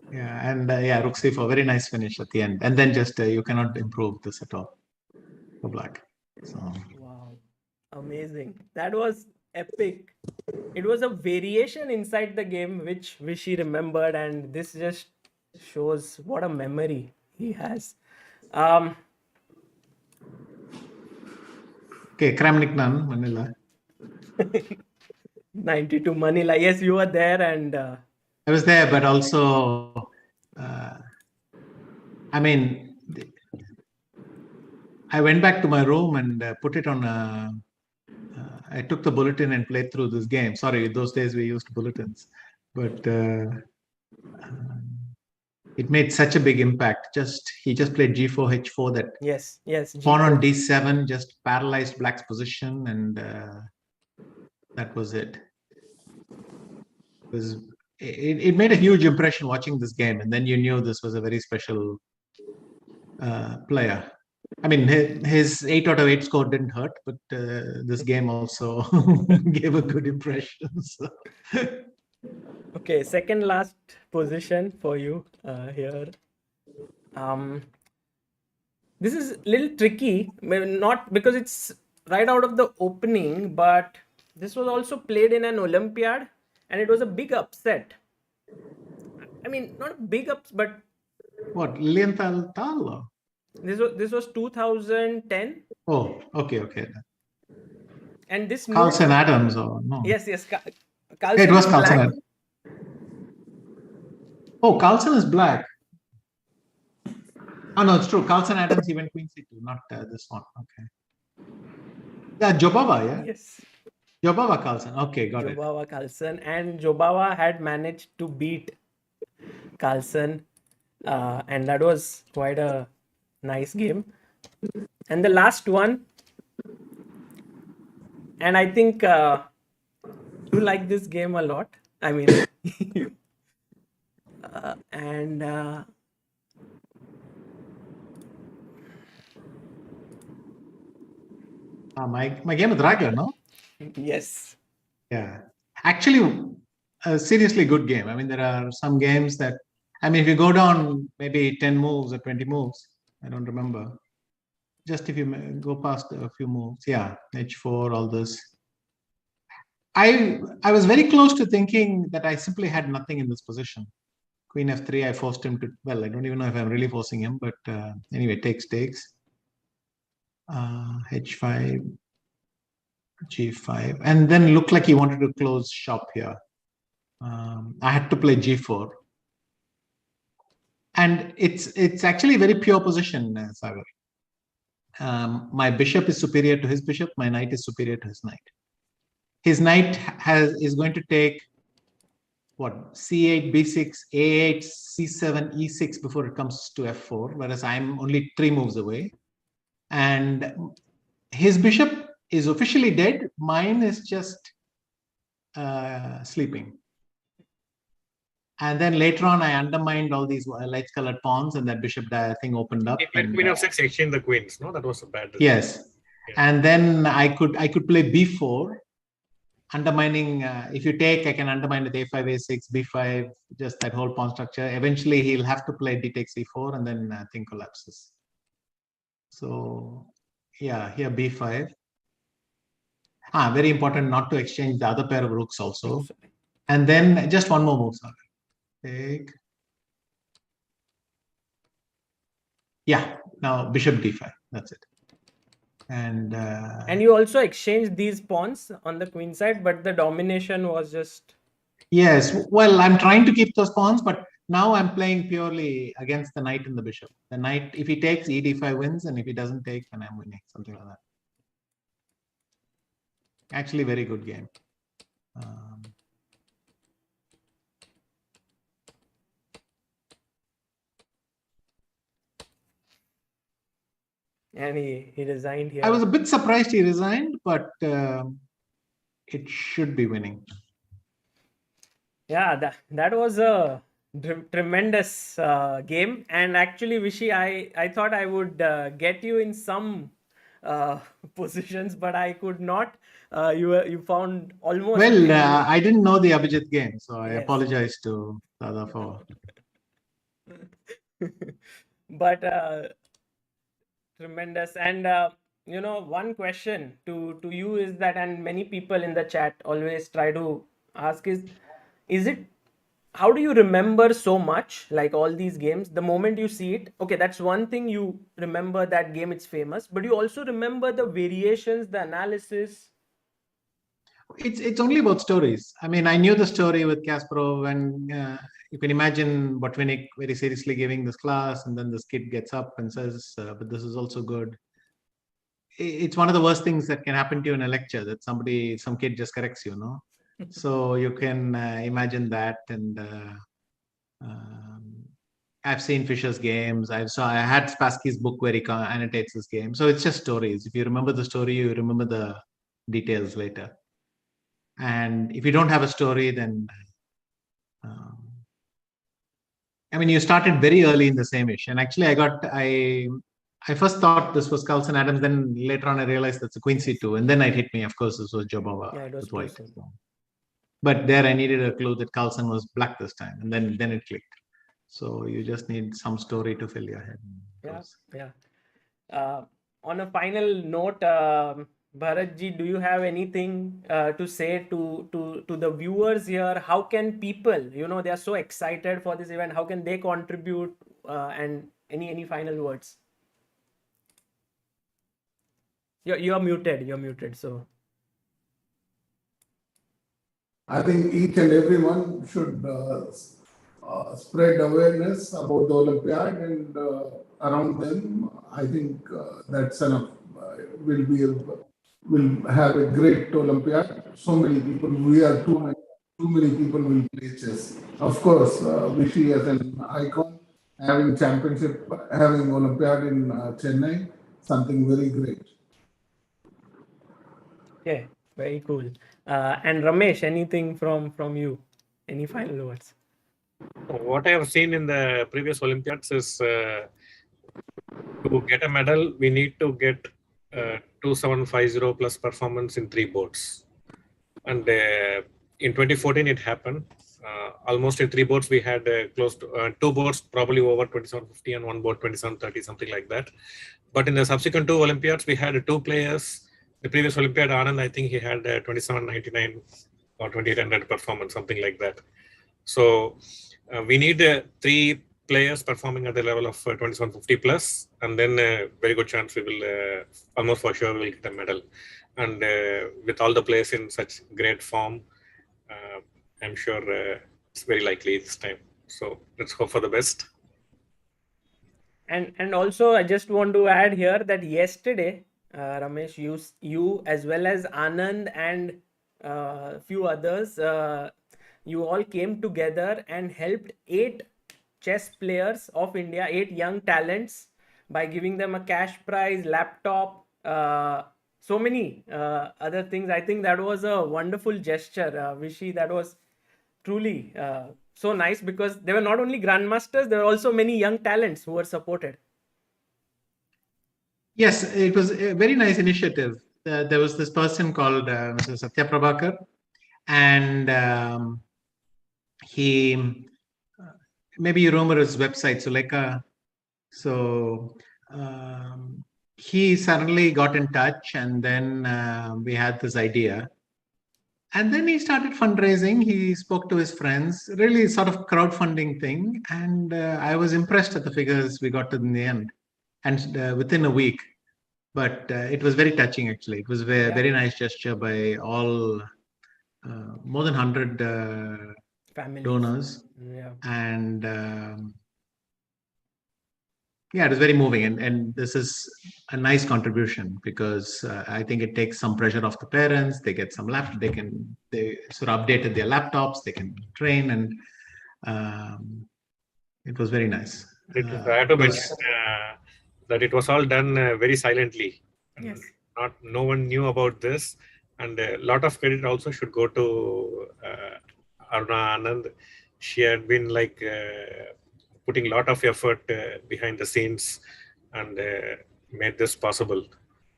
Yeah, and rook c4, very nice finish at the end. And then just you cannot improve this at all for black. So. Wow, amazing. That was epic. It was a variation inside the game which Vishy remembered, and this just shows what a memory he has. Okay, Kramnik-Nunn, Manila. 92 Manila. Yes, you were there, and I was there, but also, I mean, I went back to my room and put it on I took the bulletin and played through this game. Sorry, those days we used bulletins, but it made such a big impact. He just played G4, H4, that Yes, yes. pawn on G4. D7 just paralyzed Black's position, and that was it. It made a huge impression watching this game, and then you knew this was a very special player. I mean, his 8 out of 8 score didn't hurt, but this game also gave a good impression. So. Okay, second last position for you here. This is a little tricky, maybe not because it's right out of the opening, but this was also played in an Olympiad, and it was a big upset. I mean, not a big upset, but what, Lilienthal Tal? This was 2010. Oh, okay. And this Carlsen Adams or no? Yes. It was Carlsen Adams. Oh, Carlsen is black. Oh no, it's true. Carlsen Adams, he went Queen C2, not this one. Okay. Yeah, Jobava, yeah? Yes. Jobava Carlsen. Okay, got it. Jobava Carlsen, and Jobava had managed to beat Carlsen, and that was quite a nice game. And the last one, and I think you like this game a lot. I mean, my game with Raga, no? Yes. Yeah. Actually, a seriously good game. I mean, there are some games that, I mean, if you go down maybe 10 moves or 20 moves, I don't remember. Just if you go past a few moves, yeah, H4, all this. I was very close to thinking that I simply had nothing in this position. Queen F3, I forced him to, well, I don't even know if I'm really forcing him, but anyway, takes. H5, G5, and then looked like he wanted to close shop here. I had to play G4. And it's actually a very pure position, Sagar. My bishop is superior to his bishop. My knight is superior to his knight. His knight is going to take what, C8, B6, A8, C7, E6 before it comes to F4, whereas I'm only 3 moves away. And his bishop is officially dead. Mine is just sleeping. And then later on, I undermined all these light-colored pawns, and that bishop thing opened up. Queen F6 exchange the queens. No, that was a bad. Yes, yeah. And then I could play B4, undermining. If you take, I can undermine with A5, A6, B5, just that whole pawn structure. Eventually, he'll have to play D takes E4, and then thing collapses. So, yeah, here B5. Very important not to exchange the other pair of rooks also. And then just one more move, sorry. Take. Yeah, now bishop D5. That's it. And you also exchanged these pawns on the queen side, but the domination was just. Yes, well, I'm trying to keep those pawns, but now I'm playing purely against the knight and the bishop. The knight, if he takes, ED5 wins, and if he doesn't take, then I'm winning, something like that. Actually, very good game. And he resigned here. I was a bit surprised he resigned, but it should be winning. Yeah, that was a tremendous game. And actually, Vishy, I thought I would get you in some positions, but I could not. You found almost. Well, I didn't know the Abhijit game, so I apologize to Dada for. But tremendous. And one question to you is that, and many people in the chat always try to ask, is it, how do you remember so much, like all these games? The moment you see it, okay, that's one thing, you remember that game, it's famous, but you also remember the variations, the analysis. It's only about stories. I mean, I knew the story with Kasparov, and you can imagine Botvinnik very seriously giving this class, and then this kid gets up and says, but this is also good. It's one of the worst things that can happen to you in a lecture, that some kid just corrects you, no? So you can imagine that. And I've seen Fisher's games. I had Spassky's book where he annotates his game. So it's just stories. If you remember the story, you remember the details later. And if you don't have a story, then I mean, you started very early in the same issue. And actually, I first thought this was Carlson Adams. Then later on, I realized that's a Quincy too. And then it hit me. Of course, this was Jobava Yeah, it was with white. too soon. But there, I needed a clue that Carlson was black this time, and then it clicked. So you just need some story to fill your head. Yeah. On a final note, Bharatji, do you have anything to say to the viewers here? How can people, they are so excited for this event, how can they contribute, and any final words? You're muted, so I think each and everyone should spread awareness about the Olympiad and around them. I think that's enough. We'll have a great Olympiad. So many people. We are too many people will play chess. Of course, Vishy as an icon, having championship, having Olympiad in Chennai, something very great. yeah, very cool. And Ramesh, anything from you? Any final words? What I have seen in the previous Olympiads is to get a medal, we need to get 2750 plus performance in 3 boards. And in 2014, it happened. Almost in 3 boards, we had close to 2 boards, probably over 2750 and 1 board 2730, something like that. But in the subsequent 2 Olympiads, we had 2 players. The previous Olympiad, Anand, I think he had 2799 or 2800 performance, something like that. So we need 3 players performing at the level of 2750 plus, and then a very good chance we will almost for sure will get a medal. And with all the players in such great form, I'm sure it's very likely this time. So let's hope for the best. And also, I just want to add here that yesterday, Ramesh, you as well as Anand and few others, you all came together and helped 8 chess players of India, 8 young talents, by giving them a cash prize, laptop, so many other things. I think that was a wonderful gesture, Vishy. That was truly so nice, because there were not only grandmasters, there were also many young talents who were supported. Yes, it was a very nice initiative. There was this person called Mr. Satya Prabhakar, and he maybe you remember his website, Suleka. So he suddenly got in touch, and then we had this idea. And then he started fundraising. He spoke to his friends, really sort of crowdfunding thing. And I was impressed at the figures we got to in the end, and within a week. But it was very touching, actually. It was a very nice gesture by all, more than 100 donors. Yeah. And yeah, it was very moving. And this is a nice contribution, because I think it takes some pressure off the parents. They get some they sort of updated their laptops, they can train, and it was very nice. I have to mention that it was all done very silently. Yes. No one knew about this, and a lot of credit also should go to Aruna Anand. She had been like putting a lot of effort behind the scenes and made this possible.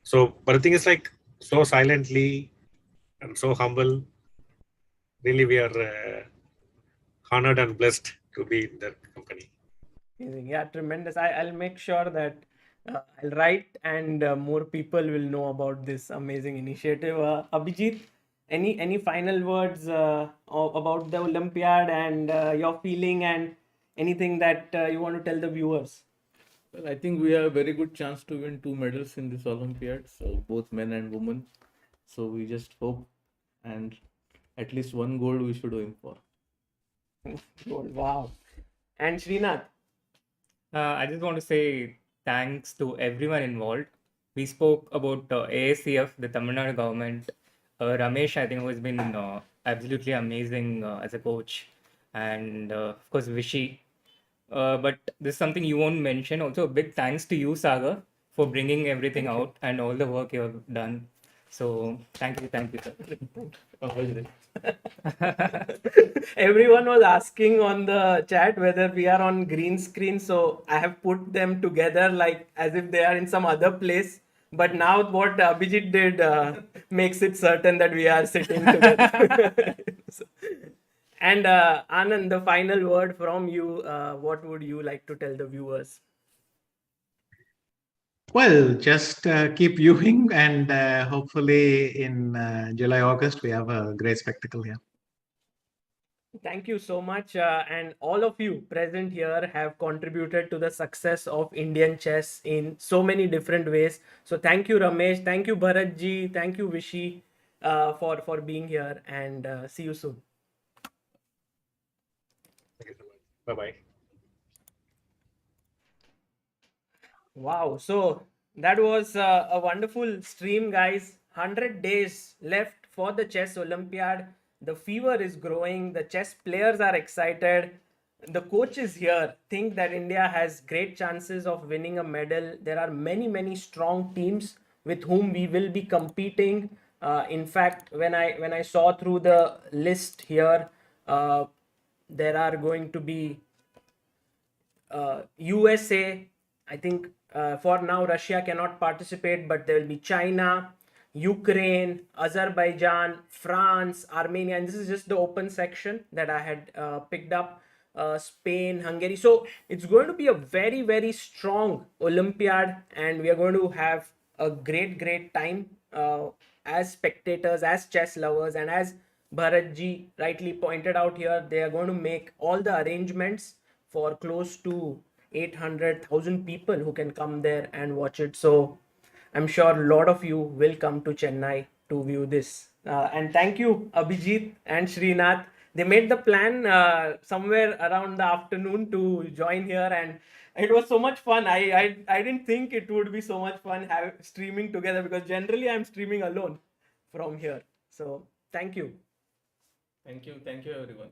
So, but the thing is, like, so silently and so humble. Really, we are honored and blessed to be in their company. Amazing. Yeah, tremendous. I'll make sure that I'll write, and more people will know about this amazing initiative. Abhijit, any final words about the Olympiad and your feeling, and anything that you want to tell the viewers? Well, I think we have a very good chance to win 2 medals in this Olympiad, so both men and women. So we just hope, and at least 1 gold we should aim for. Wow. And Srinath? I just want to say thanks to everyone involved. We spoke about ASCF, the Tamil Nadu government, Ramesh, I think, who has been absolutely amazing as a coach, and of course Vishy, But this is something you won't mention. Also, a big thanks to you, Sagar, for bringing everything Thank you. out and all the work you have done. So thank you, sir. Everyone was asking on the chat whether we are on green screen, so I have put them together like as if they are in some other place. But now what Abhijit did makes it certain that we are sitting together. So- and Anand, the final word from you. What would you like to tell the viewers? Well, just keep viewing, and hopefully in July, August, we have a great spectacle here. Thank you so much. And all of you present here have contributed to the success of Indian chess in so many different ways. So thank you, Ramesh. Thank you, Bharat ji. Thank you, Vishy, for being here. And see you soon. Thank you so much. Bye bye. Wow. So that was a wonderful stream, guys. 100 days left for the Chess Olympiad. The fever is growing. The chess players are excited. The coaches here think that India has great chances of winning a medal. There are many, many strong teams with whom we will be competing. In fact, when I saw through the list here, there are going to be USA. I think for now Russia cannot participate, but there will be China, Ukraine, Azerbaijan, France, Armenia, and this is just the open section that I had picked up. Spain, Hungary. So it's going to be a very, very strong Olympiad, and we are going to have a great, great time as spectators, as chess lovers, and as Bharatji rightly pointed out here, they are going to make all the arrangements for close to 800,000 people who can come there and watch it. So I'm sure a lot of you will come to Chennai to view this. And thank you, Abhijit and Srinath. They made the plan somewhere around the afternoon to join here, and it was so much fun. I didn't think it would be so much fun streaming together, because generally I'm streaming alone from here. So thank you. Thank you, everyone.